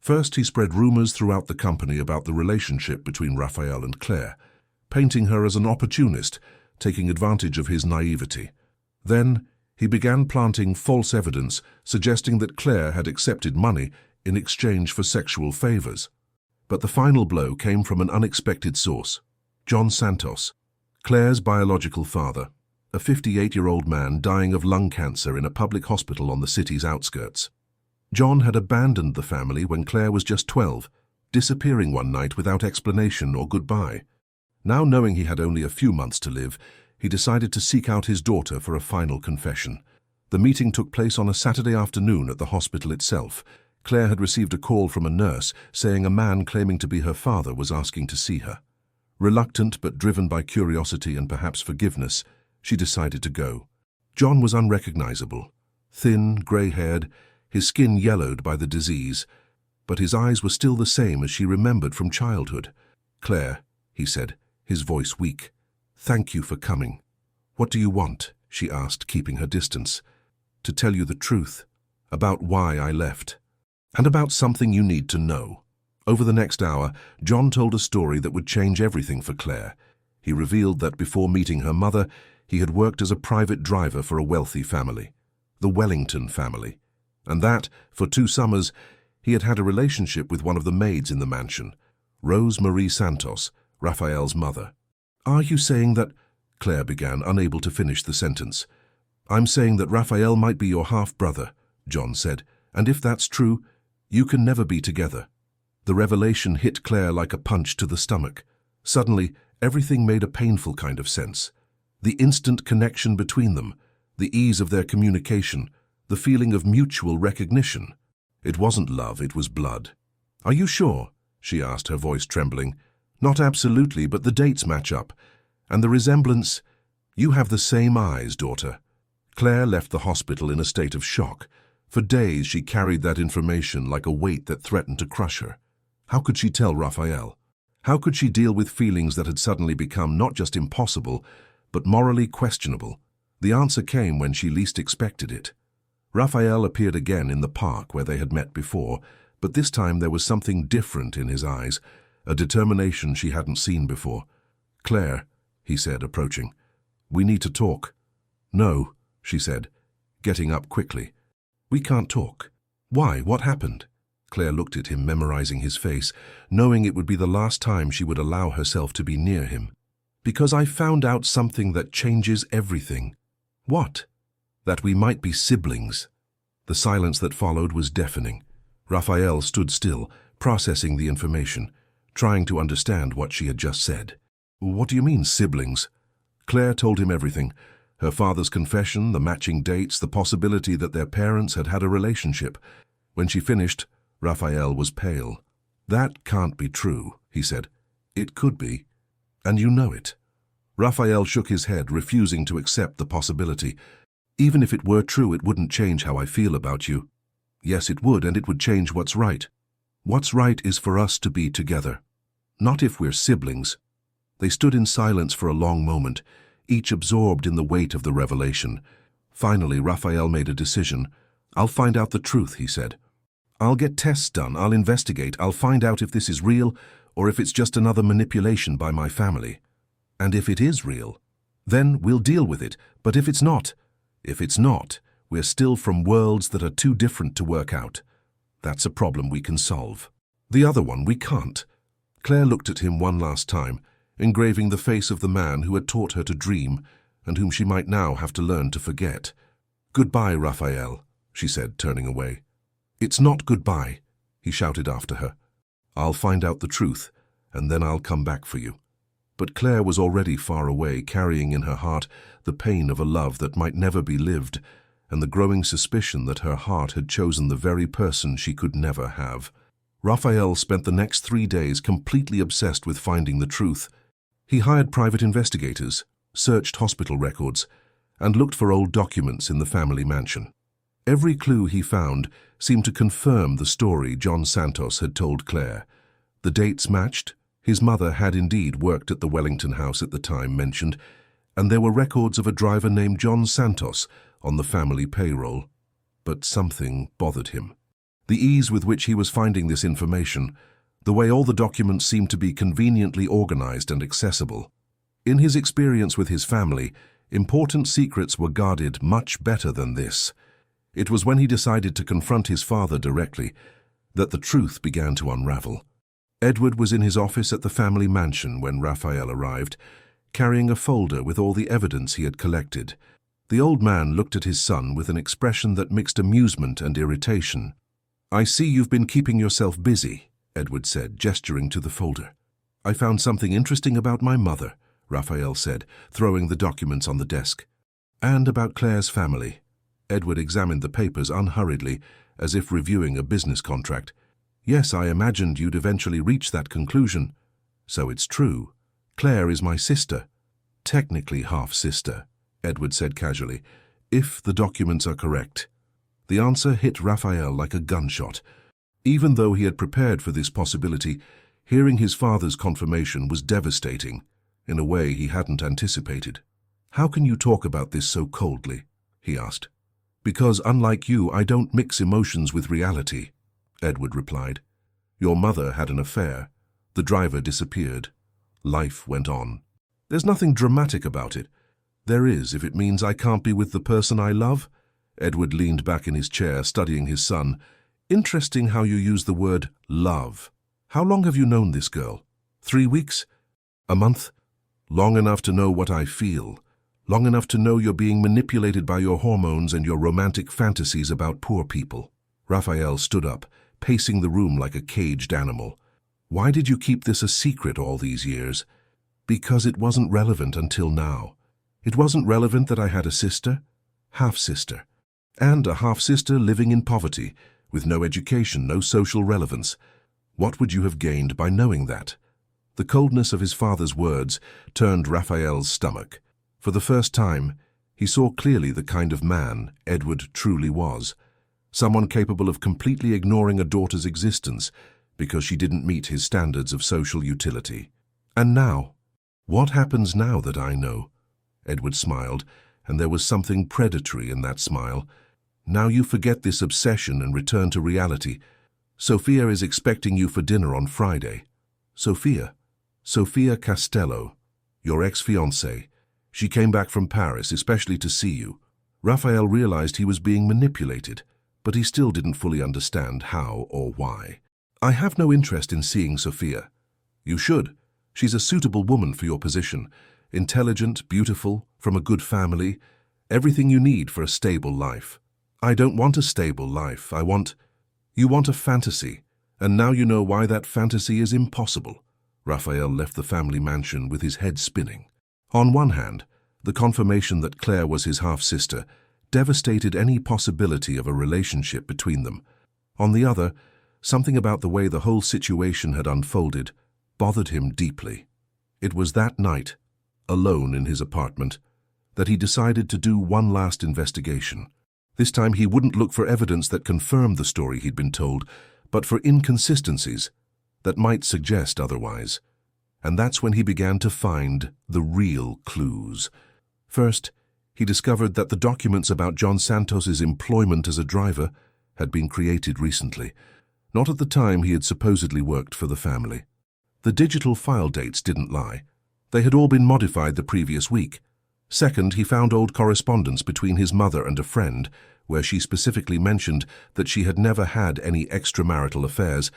First, he spread rumors throughout the company about the relationship between Raphael and Claire, painting her as an opportunist, taking advantage of his naivety. Then, he began planting false evidence suggesting that Claire had accepted money in exchange for sexual favors. But the final blow came from an unexpected source. John Santos, Claire's biological father, a 58-year-old man dying of lung cancer in a public hospital on the city's outskirts. John had abandoned the family when Claire was just 12, disappearing one night without explanation or goodbye. Now knowing he had only a few months to live, he decided to seek out his daughter for a final confession. The meeting took place on a Saturday afternoon at the hospital itself. Claire had received a call from a nurse saying a man claiming to be her father was asking to see her. Reluctant but driven by curiosity and perhaps forgiveness, she decided to go. John was unrecognizable, thin, grey-haired, his skin yellowed by the disease, but his eyes were still the same as she remembered from childhood. Claire, he said, his voice weak. Thank you for coming. What do you want? She asked, keeping her distance. To tell you the truth, about why I left, and about something you need to know. Over the next hour, John told a story that would change everything for Claire. He revealed that before meeting her mother, he had worked as a private driver for a wealthy family, the Wellington family, and that, for 2 summers, he had had a relationship with one of the maids in the mansion, Rose Marie Santos, Raphael's mother. Are you saying that... Claire began, unable to finish the sentence. I'm saying that Raphael might be your half-brother, John said, and if that's true, you can never be together. The revelation hit Claire like a punch to the stomach. Suddenly, everything made a painful kind of sense. The instant connection between them, the ease of their communication, the feeling of mutual recognition. It wasn't love, it was blood. Are you sure? She asked, her voice trembling. Not absolutely, but the dates match up. And the resemblance... You have the same eyes, daughter. Claire left the hospital in a state of shock. For days she carried that information like a weight that threatened to crush her. How could she tell Raphael? How could she deal with feelings that had suddenly become not just impossible, but morally questionable? The answer came when she least expected it. Raphael appeared again in the park where they had met before, but this time there was something different in his eyes, a determination she hadn't seen before. Claire, he said, approaching. We need to talk. No, she said, getting up quickly. We can't talk. Why? What happened? Claire looked at him, memorizing his face, knowing it would be the last time she would allow herself to be near him. Because I found out something that changes everything. What? That we might be siblings. The silence that followed was deafening. Raphael stood still, processing the information, trying to understand what she had just said. What do you mean, siblings? Claire told him everything. Her father's confession, the matching dates, the possibility that their parents had had a relationship. When she finished, Raphael was pale. "That can't be true," he said. "It could be. And you know it." Raphael shook his head, refusing to accept the possibility. "Even if it were true, it wouldn't change how I feel about you." "Yes, it would, and it would change what's right. What's right is for us to be together. Not if we're siblings." They stood in silence for a long moment, each absorbed in the weight of the revelation. Finally, Raphael made a decision. "I'll find out the truth," he said. "I'll get tests done, I'll investigate, I'll find out if this is real or if it's just another manipulation by my family. And if it is real, then we'll deal with it. But if it's not, we're still from worlds that are too different to work out. That's a problem we can solve. The other one we can't." Claire looked at him one last time, engraving the face of the man who had taught her to dream and whom she might now have to learn to forget. "Goodbye, Raphael," she said, turning away. "It's not goodbye," he shouted after her. "I'll find out the truth, and then I'll come back for you." But Claire was already far away, carrying in her heart the pain of a love that might never be lived, and the growing suspicion that her heart had chosen the very person she could never have. Raphael spent the next 3 days completely obsessed with finding the truth. He hired private investigators, searched hospital records, and looked for old documents in the family mansion. Every clue he found seemed to confirm the story John Santos had told Claire. The dates matched. His mother had indeed worked at the Wellington house at the time mentioned, and there were records of a driver named John Santos on the family payroll. But something bothered him. The ease with which he was finding this information, the way all the documents seemed to be conveniently organized and accessible. In his experience with his family, important secrets were guarded much better than this. It was when he decided to confront his father directly that the truth began to unravel. Edward was in his office at the family mansion when Raphael arrived, carrying a folder with all the evidence he had collected. The old man looked at his son with an expression that mixed amusement and irritation. "I see you've been keeping yourself busy," Edward said, gesturing to the folder. "I found something interesting about my mother," Raphael said, throwing the documents on the desk. "And about Claire's family." Edward examined the papers unhurriedly, as if reviewing a business contract. "Yes, I imagined you'd eventually reach that conclusion. So it's true. Claire is my sister. Technically half-sister," Edward said casually, "if the documents are correct." The answer hit Raphael like a gunshot. Even though he had prepared for this possibility, hearing his father's confirmation was devastating, in a way he hadn't anticipated. "How can you talk about this so coldly?" he asked. "Because, unlike you, I don't mix emotions with reality," Edward replied. "Your mother had an affair. The driver disappeared. Life went on. There's nothing dramatic about it. There is, if it means I can't be with the person I love." Edward leaned back in his chair, studying his son. "Interesting how you use the word love. How long have you known this girl? 3 weeks? A month? Long enough to know what I feel. Long enough to know you're being manipulated by your hormones and your romantic fantasies about poor people." Raphael stood up, pacing the room like a caged animal. "Why did you keep this a secret all these years?" "Because it wasn't relevant until now. It wasn't relevant that I had a sister, half-sister, and a half-sister living in poverty, with no education, no social relevance. What would you have gained by knowing that?" The coldness of his father's words turned Raphael's stomach. For the first time, he saw clearly the kind of man Edward truly was. Someone capable of completely ignoring a daughter's existence because she didn't meet his standards of social utility. "And now? What happens now that I know?" Edward smiled, and there was something predatory in that smile. "Now you forget this obsession and return to reality. Sophia is expecting you for dinner on Friday." "Sophia?" "Sophia Castello, your ex-fiancée. She came back from Paris, especially to see you." Raphael realized he was being manipulated, but he still didn't fully understand how or why. "I have no interest in seeing Sophia." "You should. She's a suitable woman for your position. Intelligent, beautiful, from a good family. Everything you need for a stable life." "I don't want a stable life. You want a fantasy, and now you know why that fantasy is impossible." Raphael left the family mansion with his head spinning. On one hand, The confirmation that Claire was his half-sister devastated any possibility of a relationship between them. On the other, something about the way the whole situation had unfolded bothered him deeply. It was that night, alone in his apartment, that he decided to do one last investigation. This time he wouldn't look for evidence that confirmed the story he'd been told, but for inconsistencies that might suggest otherwise. And that's when he began to find the real clues. First, he discovered that the documents about John Santos's employment as a driver had been created recently, not at the time he had supposedly worked for the family. The digital file dates didn't lie. They had all been modified the previous week. Second, he found old correspondence between his mother and a friend, where she specifically mentioned that she had never had any extramarital affairs,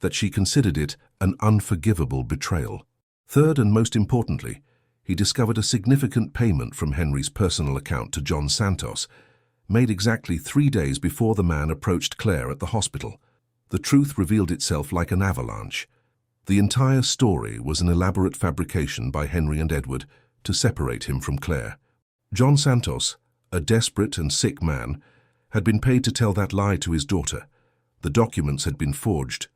that she considered it an unforgivable betrayal. Third, and most importantly, he discovered a significant payment from Henry's personal account to John Santos, made exactly 3 days before the man approached Claire at the hospital. The truth revealed itself like an avalanche. The entire story was an elaborate fabrication by Henry and Edward to separate him from Claire. John Santos, a desperate and sick man, had been paid to tell that lie to his daughter. The documents had been forged.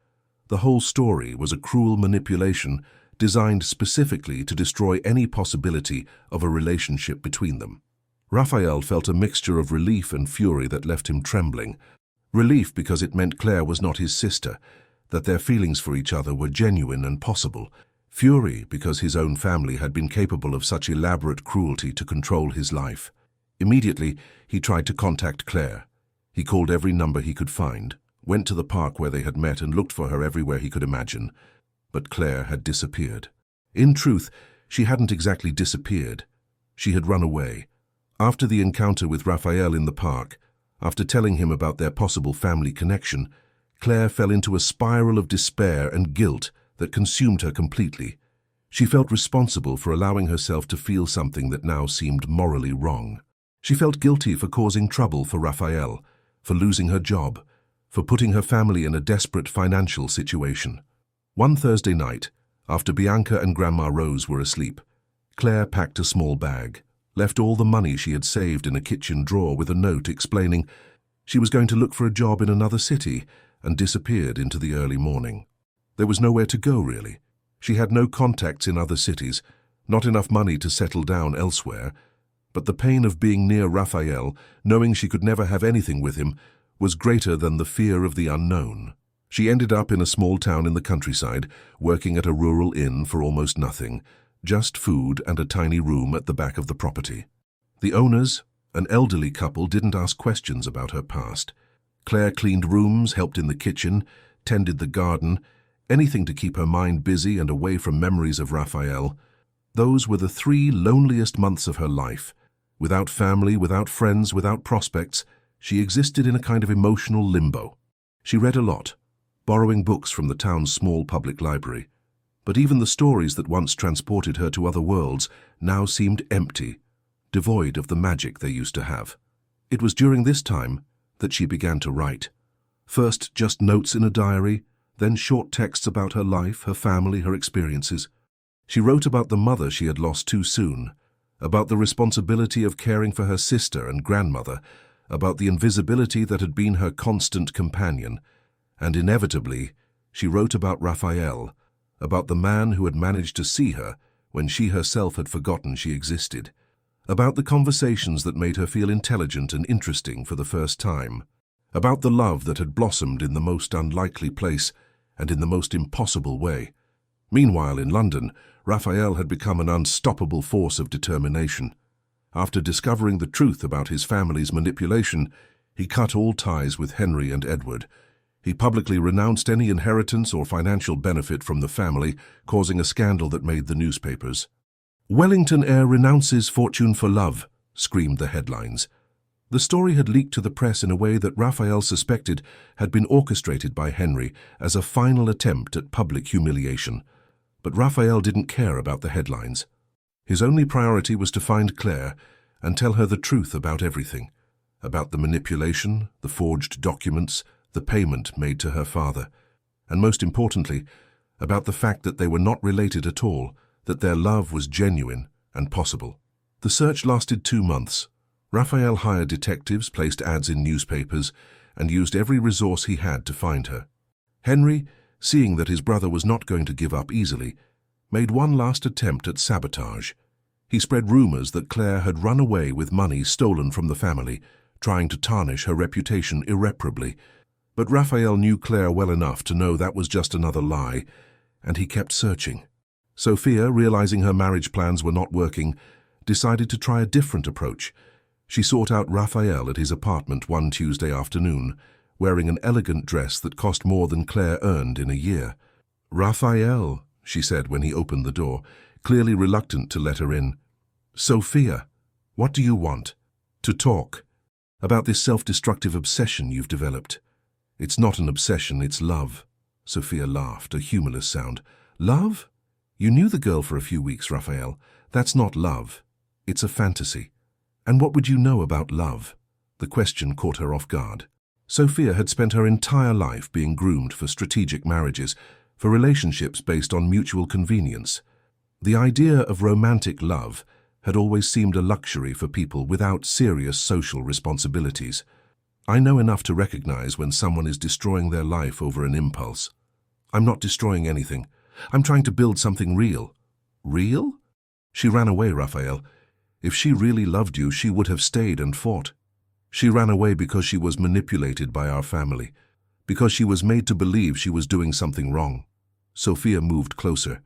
The whole story was a cruel manipulation designed specifically to destroy any possibility of a relationship between them. Raphael felt a mixture of relief and fury that left him trembling. Relief because it meant Claire was not his sister, that their feelings for each other were genuine and possible. Fury because his own family had been capable of such elaborate cruelty to control his life. Immediately, he tried to contact Claire. He called every number he could find, went to the park where they had met and looked for her everywhere he could imagine. But Claire had disappeared. In truth, she hadn't exactly disappeared. She had run away. After the encounter with Raphael in the park, after telling him about their possible family connection, Claire fell into a spiral of despair and guilt that consumed her completely. She felt responsible for allowing herself to feel something that now seemed morally wrong. She felt guilty for causing trouble for Raphael, for losing her job, for putting her family in a desperate financial situation. One Thursday night, after Bianca and Grandma Rose were asleep, Claire packed a small bag, left all the money she had saved in a kitchen drawer with a note explaining she was going to look for a job in another city, and disappeared into the early morning. There was nowhere to go, really. She had no contacts in other cities, not enough money to settle down elsewhere, but the pain of being near Raphael, knowing she could never have anything with him, was greater than the fear of the unknown. She ended up in a small town in the countryside, working at a rural inn for almost nothing, just food and a tiny room at the back of the property. The owners, an elderly couple, didn't ask questions about her past. Claire cleaned rooms, helped in the kitchen, tended the garden, anything to keep her mind busy and away from memories of Raphael. Those were the 3 loneliest months of her life. Without family, without friends, without prospects, she existed in a kind of emotional limbo. She read a lot, borrowing books from the town's small public library. But even the stories that once transported her to other worlds now seemed empty, devoid of the magic they used to have. It was during this time that she began to write. First just notes in a diary, then short texts about her life, her family, her experiences. She wrote about the mother she had lost too soon, about the responsibility of caring for her sister and grandmother, about the invisibility that had been her constant companion, and inevitably, she wrote about Raphael, about the man who had managed to see her when she herself had forgotten she existed, about the conversations that made her feel intelligent and interesting for the first time, about the love that had blossomed in the most unlikely place and in the most impossible way. Meanwhile, in London, Raphael had become an unstoppable force of determination. After discovering the truth about his family's manipulation, he cut all ties with Henry and Edward. He publicly renounced any inheritance or financial benefit from the family, causing a scandal that made the newspapers. "Wellington heir renounces fortune for love," screamed the headlines. The story had leaked to the press in a way that Raphael suspected had been orchestrated by Henry as a final attempt at public humiliation. But Raphael didn't care about the headlines. His only priority was to find Claire and tell her the truth about everything, about the manipulation, the forged documents, the payment made to her father, and most importantly, about the fact that they were not related at all, that their love was genuine and possible. The search lasted 2 months. Raphael hired detectives, placed ads in newspapers, and used every resource he had to find her. Henry, seeing that his brother was not going to give up easily, made one last attempt at sabotage. He spread rumors that Claire had run away with money stolen from the family, trying to tarnish her reputation irreparably. But Raphael knew Claire well enough to know that was just another lie, and he kept searching. Sophia, realizing her marriage plans were not working, decided to try a different approach. She sought out Raphael at his apartment one Tuesday afternoon, wearing an elegant dress that cost more than Claire earned in a year. "Raphael," she said when he opened the door, clearly reluctant to let her in. "Sophia, what do you want?" "To talk. About this self-destructive obsession you've developed." "It's not an obsession, it's love." Sophia laughed, a humorless sound. "Love? You knew the girl for a few weeks, Raphael. That's not love. It's a fantasy. And what would you know about love?" The question caught her off guard. Sophia had spent her entire life being groomed for strategic marriages, for relationships based on mutual convenience. The idea of romantic love had always seemed a luxury for people without serious social responsibilities. "I know enough to recognize when someone is destroying their life over an impulse." "I'm not destroying anything. I'm trying to build something real." "Real?" "She ran away, Raphael. If she really loved you, she would have stayed and fought. She ran away because she was manipulated by our family, because she was made to believe she was doing something wrong." Sophia moved closer,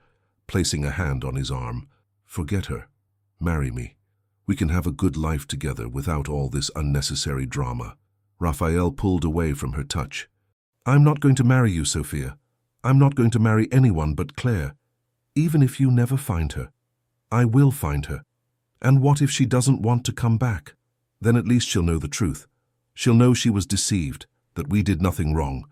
placing a hand on his arm. "Forget her. Marry me. We can have a good life together without all this unnecessary drama." Raphael pulled away from her touch. "I'm not going to marry you, Sophia. I'm not going to marry anyone but Claire. Even if you never find her. I will find her. And what if she doesn't want to come back? Then at least she'll know the truth. She'll know she was deceived, that we did nothing wrong,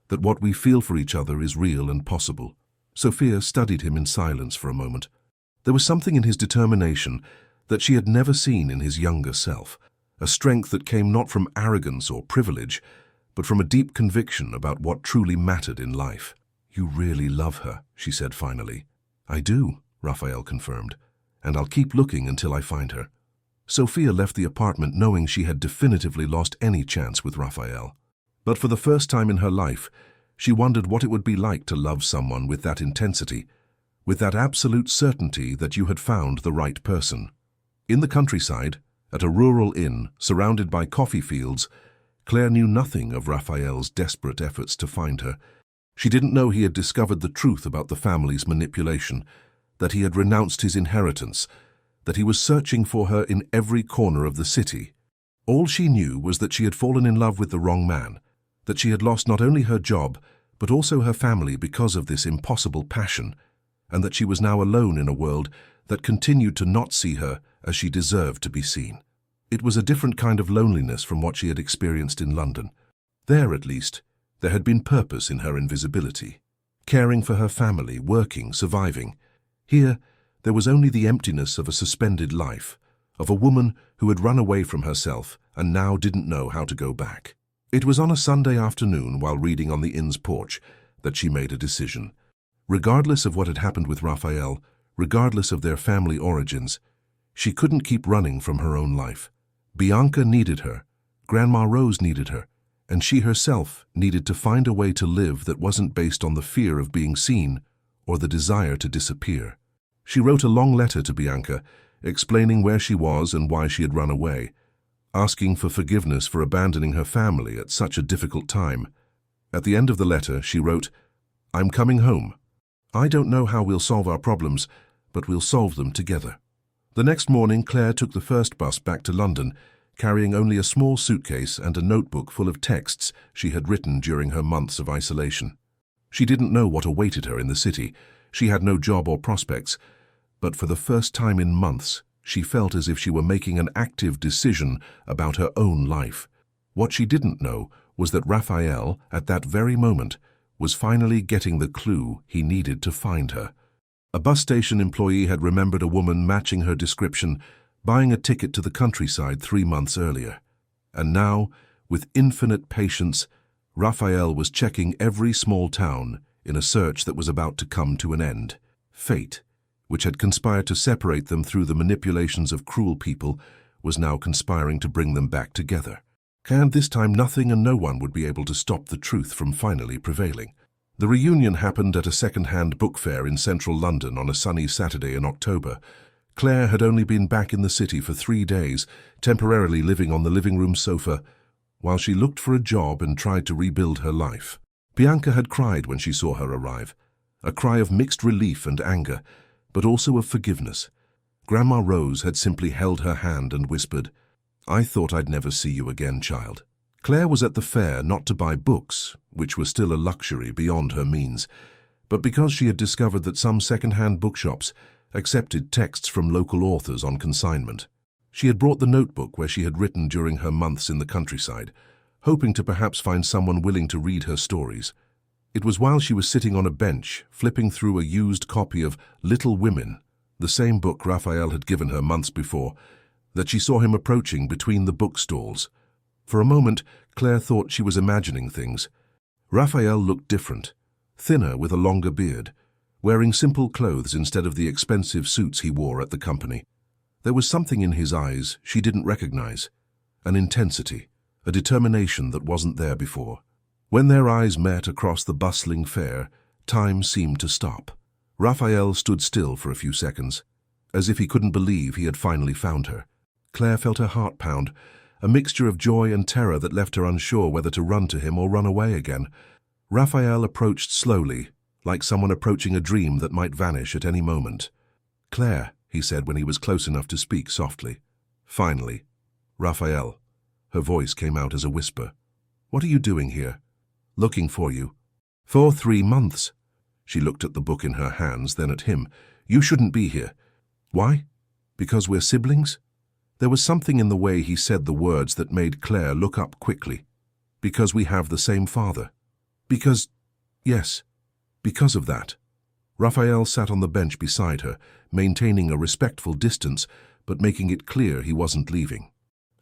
that what we feel for each other is real and possible." Sophia studied him in silence for a moment. There was something in his determination that she had never seen in his younger self, a strength that came not from arrogance or privilege, but from a deep conviction about what truly mattered in life. "You really love her," she said finally. "I do," Raphael confirmed, "and I'll keep looking until I find her." Sophia left the apartment knowing she had definitively lost any chance with Raphael. But for the first time in her life, she wondered what it would be like to love someone with that intensity, with that absolute certainty that you had found the right person. In the countryside, at a rural inn, surrounded by coffee fields, Claire knew nothing of Raphael's desperate efforts to find her. She didn't know he had discovered the truth about the family's manipulation, that he had renounced his inheritance, that he was searching for her in every corner of the city. All she knew was that she had fallen in love with the wrong man, that she had lost not only her job, but also her family because of this impossible passion, and that she was now alone in a world that continued to not see her as she deserved to be seen. It was a different kind of loneliness from what she had experienced in London. There, at least, there had been purpose in her invisibility. Caring for her family, working, surviving. Here, there was only the emptiness of a suspended life, of a woman who had run away from herself and now didn't know how to go back. It was on a Sunday afternoon, while reading on the inn's porch, that she made a decision. Regardless of what had happened with Raphael, regardless of their family origins, she couldn't keep running from her own life. Bianca needed her, Grandma Rose needed her, and she herself needed to find a way to live that wasn't based on the fear of being seen or the desire to disappear. She wrote a long letter to Bianca, explaining where she was and why she had run away, asking for forgiveness for abandoning her family at such a difficult time. At the end of the letter, she wrote, "I'm coming home. I don't know how we'll solve our problems, but we'll solve them together." The next morning, Claire took the first bus back to London, carrying only a small suitcase and a notebook full of texts she had written during her months of isolation. She didn't know what awaited her in the city. She had no job or prospects, but for the first time in months, she felt as if she were making an active decision about her own life. What she didn't know was that Raphael, at that very moment, was finally getting the clue he needed to find her. A bus station employee had remembered a woman matching her description, buying a ticket to the countryside 3 months earlier. And now, with infinite patience, Raphael was checking every small town in a search that was about to come to an end. Fate, which had conspired to separate them through the manipulations of cruel people, was now conspiring to bring them back together. And this time nothing and no one would be able to stop the truth from finally prevailing. The reunion happened at a second-hand book fair in central London on a sunny Saturday in October. Claire had only been back in the city for 3 days, temporarily living on the living room sofa, while she looked for a job and tried to rebuild her life. Bianca had cried when she saw her arrive, a cry of mixed relief and anger, but also of forgiveness. Grandma Rose had simply held her hand and whispered, "I thought I'd never see you again, child." Claire was at the fair not to buy books, which were still a luxury beyond her means, but because she had discovered that some second-hand bookshops accepted texts from local authors on consignment. She had brought the notebook where she had written during her months in the countryside, hoping to perhaps find someone willing to read her stories. It was while she was sitting on a bench, flipping through a used copy of Little Women, the same book Raphael had given her months before, that she saw him approaching between the bookstalls. For a moment, Claire thought she was imagining things. Raphael looked different, thinner with a longer beard, wearing simple clothes instead of the expensive suits he wore at the company. There was something in his eyes she didn't recognize, an intensity, a determination that wasn't there before. When their eyes met across the bustling fair, time seemed to stop. Raphael stood still for a few seconds, as if he couldn't believe he had finally found her. Claire felt her heart pound, a mixture of joy and terror that left her unsure whether to run to him or run away again. Raphael approached slowly, like someone approaching a dream that might vanish at any moment. "Claire," he said when he was close enough to speak softly. "Finally." "Raphael." Her voice came out as a whisper. "What are you doing here?" "Looking for you." "For 3 months." She looked at the book in her hands, then at him. "You shouldn't be here." "Why? Because we're siblings?" There was something in the way he said the words that made Claire look up quickly. "Because we have the same father." "Because—" "Yes, because of that." Raphael sat on the bench beside her, maintaining a respectful distance, but making it clear he wasn't leaving.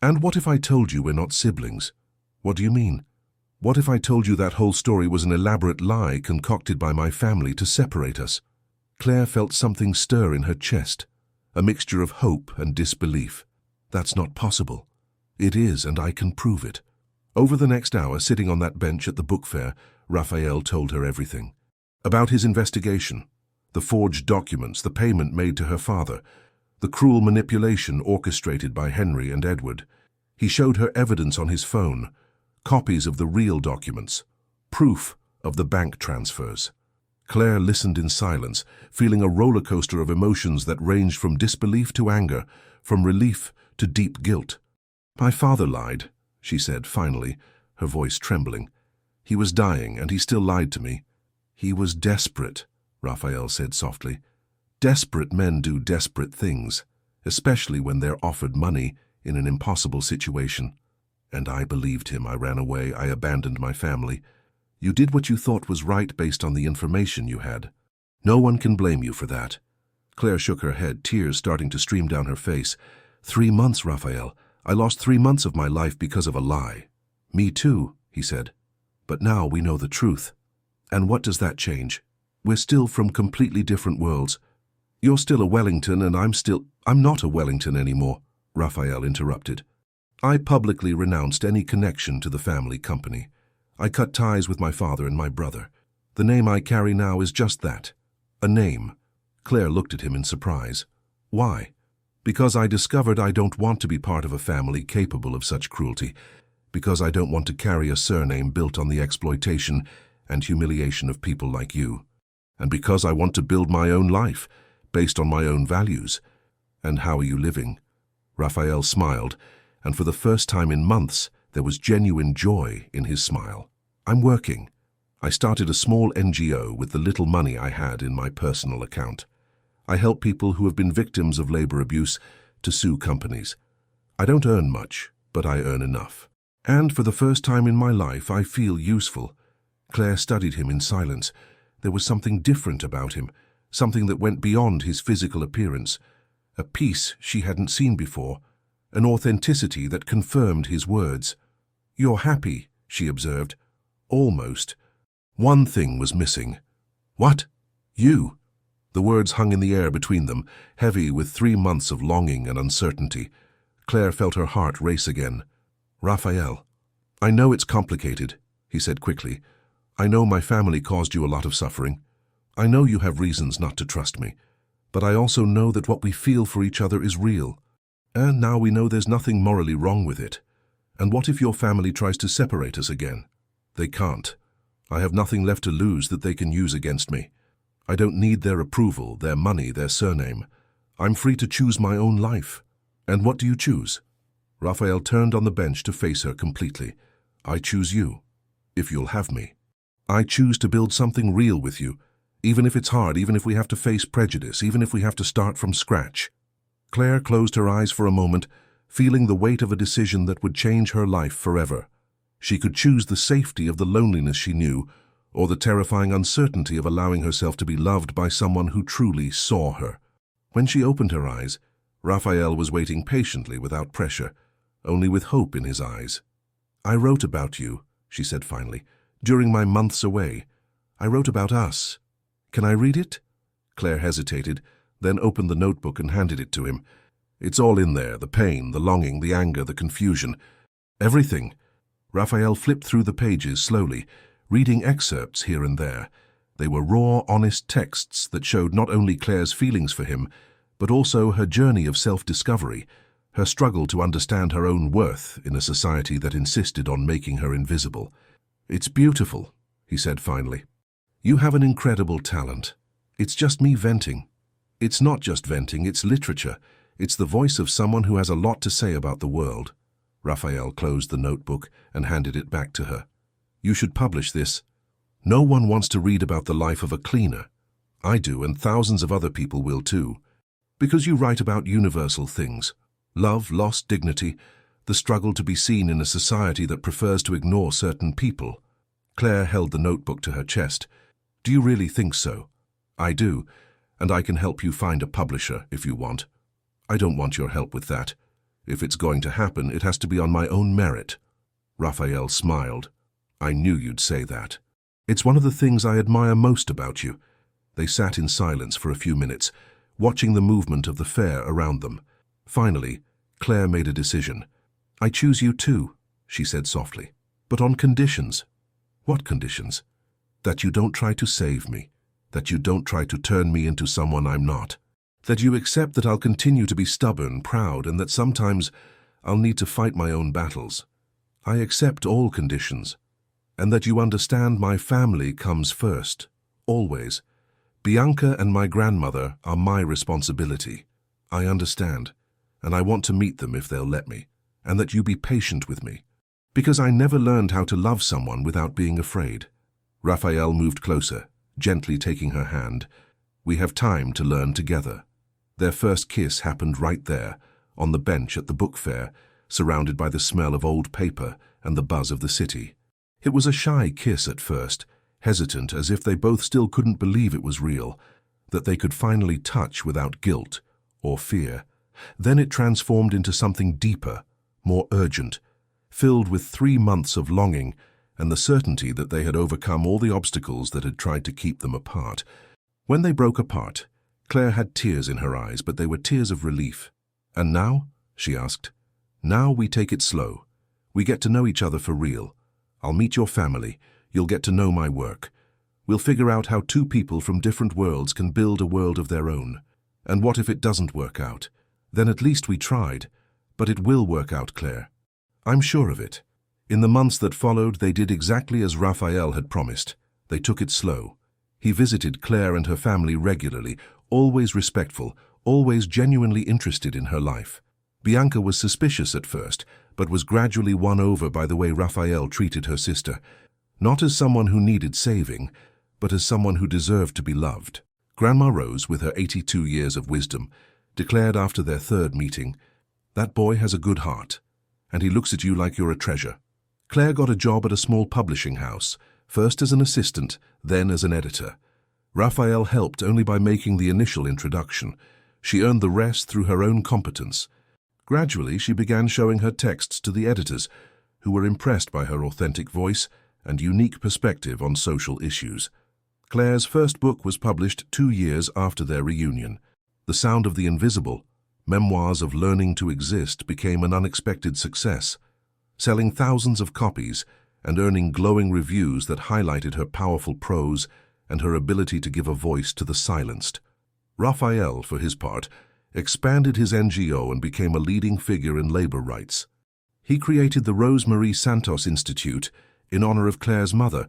"And what if I told you we're not siblings?" "What do you mean?" "What if I told you that whole story was an elaborate lie concocted by my family to separate us?" Claire felt something stir in her chest, a mixture of hope and disbelief. "That's not possible." "It is, and I can prove it." Over the next hour, sitting on that bench at the book fair, Raphael told her everything. About his investigation, the forged documents, the payment made to her father, the cruel manipulation orchestrated by Henry and Edward. He showed her evidence on his phone, copies of the real documents, proof of the bank transfers. Claire listened in silence, feeling a roller coaster of emotions that ranged from disbelief to anger, from relief to deep guilt. "My father lied," she said finally, her voice trembling. "He was dying, and he still lied to me." "He was desperate," Raphael said softly. "Desperate men do desperate things, especially when they're offered money in an impossible situation. And I believed him. I ran away. I abandoned my family. You did what you thought was right based on the information you had. No one can blame you for that." Claire shook her head, tears starting to stream down her face. 3 months, Raphael. I lost 3 months of my life because of a lie." "Me too," he said. "But now we know the truth. And what does that change? We're still from completely different worlds. You're still a Wellington and I'm not a Wellington anymore," Raphael interrupted. "I publicly renounced any connection to the family company. I cut ties with my father and my brother. The name I carry now is just that, a name." Claire looked at him in surprise. "Why?" "Because I discovered I don't want to be part of a family capable of such cruelty. Because I don't want to carry a surname built on the exploitation and humiliation of people like you. And because I want to build my own life, based on my own values." "And how are you living?" Raphael smiled, and for the first time in months, there was genuine joy in his smile. "I'm working. I started a small NGO with the little money I had in my personal account. I help people who have been victims of labor abuse to sue companies. I don't earn much, but I earn enough. And for the first time in my life, I feel useful." Claire studied him in silence. There was something different about him, something that went beyond his physical appearance, a peace she hadn't seen before, an authenticity that confirmed his words. "You're happy," she observed. "Almost. One thing was missing." "What?" "You." The words hung in the air between them, heavy with 3 months of longing and uncertainty. Claire felt her heart race again. "Raphael, I know it's complicated," he said quickly. "I know my family caused you a lot of suffering. I know you have reasons not to trust me. But I also know that what we feel for each other is real. And now we know there's nothing morally wrong with it. And what if your family tries to separate us again? They can't. I have nothing left to lose that they can use against me. I don't need their approval, their money, their surname. I'm free to choose my own life. And what do you choose?" Raphael turned on the bench to face her completely. "I choose you, if you'll have me. I choose to build something real with you, even if it's hard, even if we have to face prejudice, even if we have to start from scratch." Claire closed her eyes for a moment, feeling the weight of a decision that would change her life forever. She could choose the safety of the loneliness she knew, or the terrifying uncertainty of allowing herself to be loved by someone who truly saw her. When she opened her eyes, Raphael was waiting patiently without pressure, only with hope in his eyes. "I wrote about you," she said finally, "during my months away. I wrote about us. Can I read it?" Claire hesitated, then opened the notebook and handed it to him. "It's all in there, the pain, the longing, the anger, the confusion. Everything." Raphael flipped through the pages slowly, reading excerpts here and there. They were raw, honest texts that showed not only Claire's feelings for him, but also her journey of self-discovery, her struggle to understand her own worth in a society that insisted on making her invisible. "It's beautiful," he said finally. "You have an incredible talent. It's just me venting. It's not just venting, it's literature. It's the voice of someone who has a lot to say about the world." Raphael closed the notebook and handed it back to her. "You should publish this. No one wants to read about the life of a cleaner. I do, and thousands of other people will too. Because you write about universal things. Love, loss, dignity, the struggle to be seen in a society that prefers to ignore certain people." Claire held the notebook to her chest. "Do you really think so?" "I do, and I can help you find a publisher if you want." "I don't want your help with that. If it's going to happen, it has to be on my own merit." Raphael smiled. "I knew you'd say that. It's one of the things I admire most about you." They sat in silence for a few minutes, watching the movement of the fair around them. Finally, Claire made a decision. "I choose you too," she said softly, "but on conditions." "What conditions?" "That you don't try to save me, that you don't try to turn me into someone I'm not, that you accept that I'll continue to be stubborn, proud, and that sometimes I'll need to fight my own battles. I accept all conditions, and that you understand my family comes first, always. Bianca and my grandmother are my responsibility. I understand, and I want to meet them if they'll let me, and that you be patient with me, because I never learned how to love someone without being afraid." Raphael moved closer, gently taking her hand. "We have time to learn together." Their first kiss happened right there, on the bench at the book fair, surrounded by the smell of old paper and the buzz of the city. It was a shy kiss at first, hesitant, as if they both still couldn't believe it was real, that they could finally touch without guilt or fear. Then it transformed into something deeper, more urgent, filled with 3 months of longing and the certainty that they had overcome all the obstacles that had tried to keep them apart. When they broke apart, Claire had tears in her eyes, but they were tears of relief. "And now?" she asked. "Now we take it slow. We get to know each other for real. I'll meet your family. You'll get to know my work. We'll figure out how 2 people from different worlds can build a world of their own. And what if it doesn't work out? Then at least we tried. But it will work out, Claire. I'm sure of it." In the months that followed, they did exactly as Raphael had promised. They took it slow. He visited Claire and her family regularly, always respectful, always genuinely interested in her life. Bianca was suspicious at first, but was gradually won over by the way Raphael treated her sister, not as someone who needed saving, but as someone who deserved to be loved. Grandma Rose, with her 82 years of wisdom, declared after their 3rd meeting, "That boy has a good heart, and he looks at you like you're a treasure." Claire got a job at a small publishing house, first as an assistant, then as an editor. Raphael helped only by making the initial introduction. She earned the rest through her own competence. Gradually, she began showing her texts to the editors, who were impressed by her authentic voice and unique perspective on social issues. Claire's first book was published 2 years after their reunion. The Sound of the Invisible, Memoirs of Learning to Exist, became an unexpected success, selling thousands of copies and earning glowing reviews that highlighted her powerful prose and her ability to give a voice to the silenced. Raphael, for his part, expanded his NGO and became a leading figure in labor rights. He created the Rosemarie Santos Institute in honor of Claire's mother,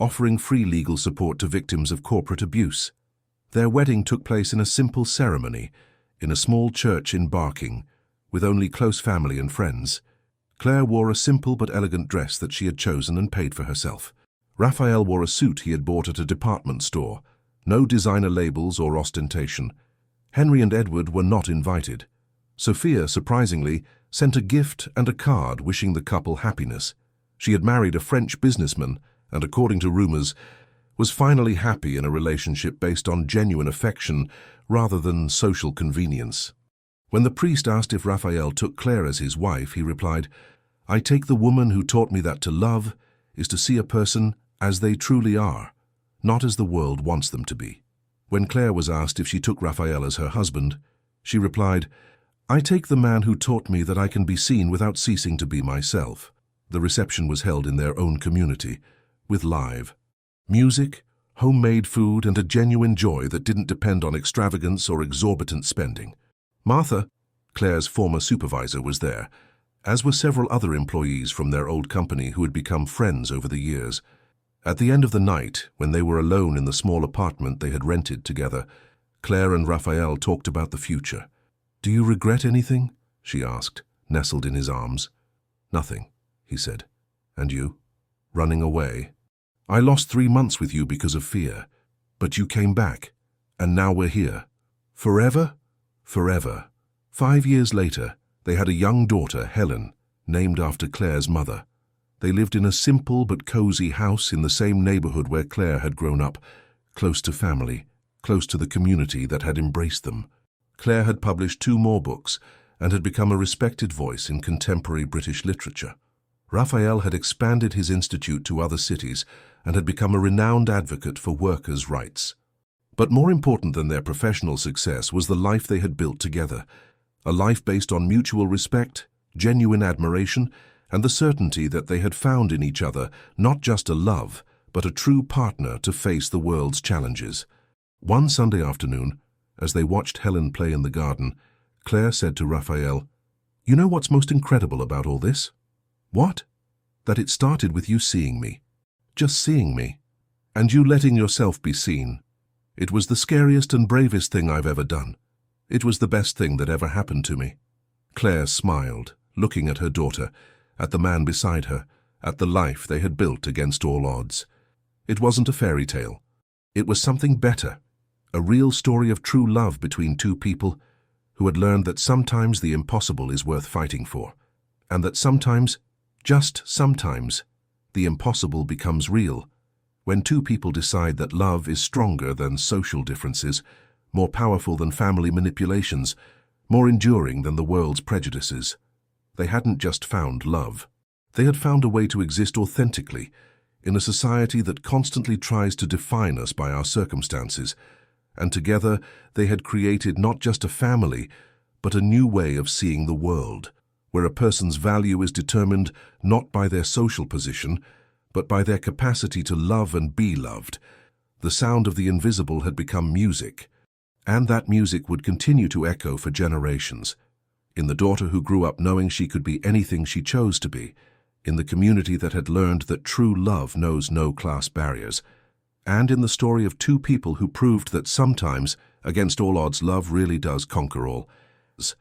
offering free legal support to victims of corporate abuse. Their wedding took place in a simple ceremony, in a small church in Barking, with only close family and friends. Claire wore a simple but elegant dress that she had chosen and paid for herself. Raphael wore a suit he had bought at a department store. No designer labels or ostentation. Henry and Edward were not invited. Sophia, surprisingly, sent a gift and a card wishing the couple happiness. She had married a French businessman and, according to rumors, was finally happy in a relationship based on genuine affection rather than social convenience. When the priest asked if Raphael took Claire as his wife, he replied, "I take the woman who taught me that to love is to see a person as they truly are, not as the world wants them to be." When Claire was asked if she took Raphael as her husband, she replied, "I take the man who taught me that I can be seen without ceasing to be myself." The reception was held in their own community, with live music, homemade food, and a genuine joy that didn't depend on extravagance or exorbitant spending. Martha, Claire's former supervisor, was there, as were several other employees from their old company who had become friends over the years. At the end of the night, when they were alone in the small apartment they had rented together, Claire and Raphael talked about the future. "Do you regret anything?" she asked, nestled in his arms. "Nothing," he said. "And you?" "Running away. I lost 3 months with you because of fear, but you came back, and now we're here. Forever?" "Forever." 5 years later, they had a young daughter, Helen, named after Claire's mother. They lived in a simple but cozy house in the same neighborhood where Claire had grown up, close to family, close to the community that had embraced them. Claire had published 2 more books and had become a respected voice in contemporary British literature. Raphael had expanded his institute to other cities and had become a renowned advocate for workers' rights. But more important than their professional success was the life they had built together, a life based on mutual respect, genuine admiration, and the certainty that they had found in each other not just a love, but a true partner to face the world's challenges. One Sunday afternoon, as they watched Helen play in the garden, Claire said to Raphael, "You know what's most incredible about all this?" "What?" "That it started with you seeing me. Just seeing me. And you letting yourself be seen. It was the scariest and bravest thing I've ever done. It was the best thing that ever happened to me." Claire smiled, looking at her daughter, at the man beside her, at the life they had built against all odds. It wasn't a fairy tale. It was something better, a real story of true love between 2 people who had learned that sometimes the impossible is worth fighting for, and that sometimes, just sometimes, the impossible becomes real, when 2 people decide that love is stronger than social differences, more powerful than family manipulations, more enduring than the world's prejudices. They hadn't just found love. They had found a way to exist authentically in a society that constantly tries to define us by our circumstances, and together they had created not just a family, but a new way of seeing the world, where a person's value is determined not by their social position, but by their capacity to love and be loved. The sound of the invisible had become music, and that music would continue to echo for generations. In the daughter who grew up knowing she could be anything she chose to be, in the community that had learned that true love knows no class barriers, and in the story of 2 people who proved that sometimes, against all odds, love really does conquer all.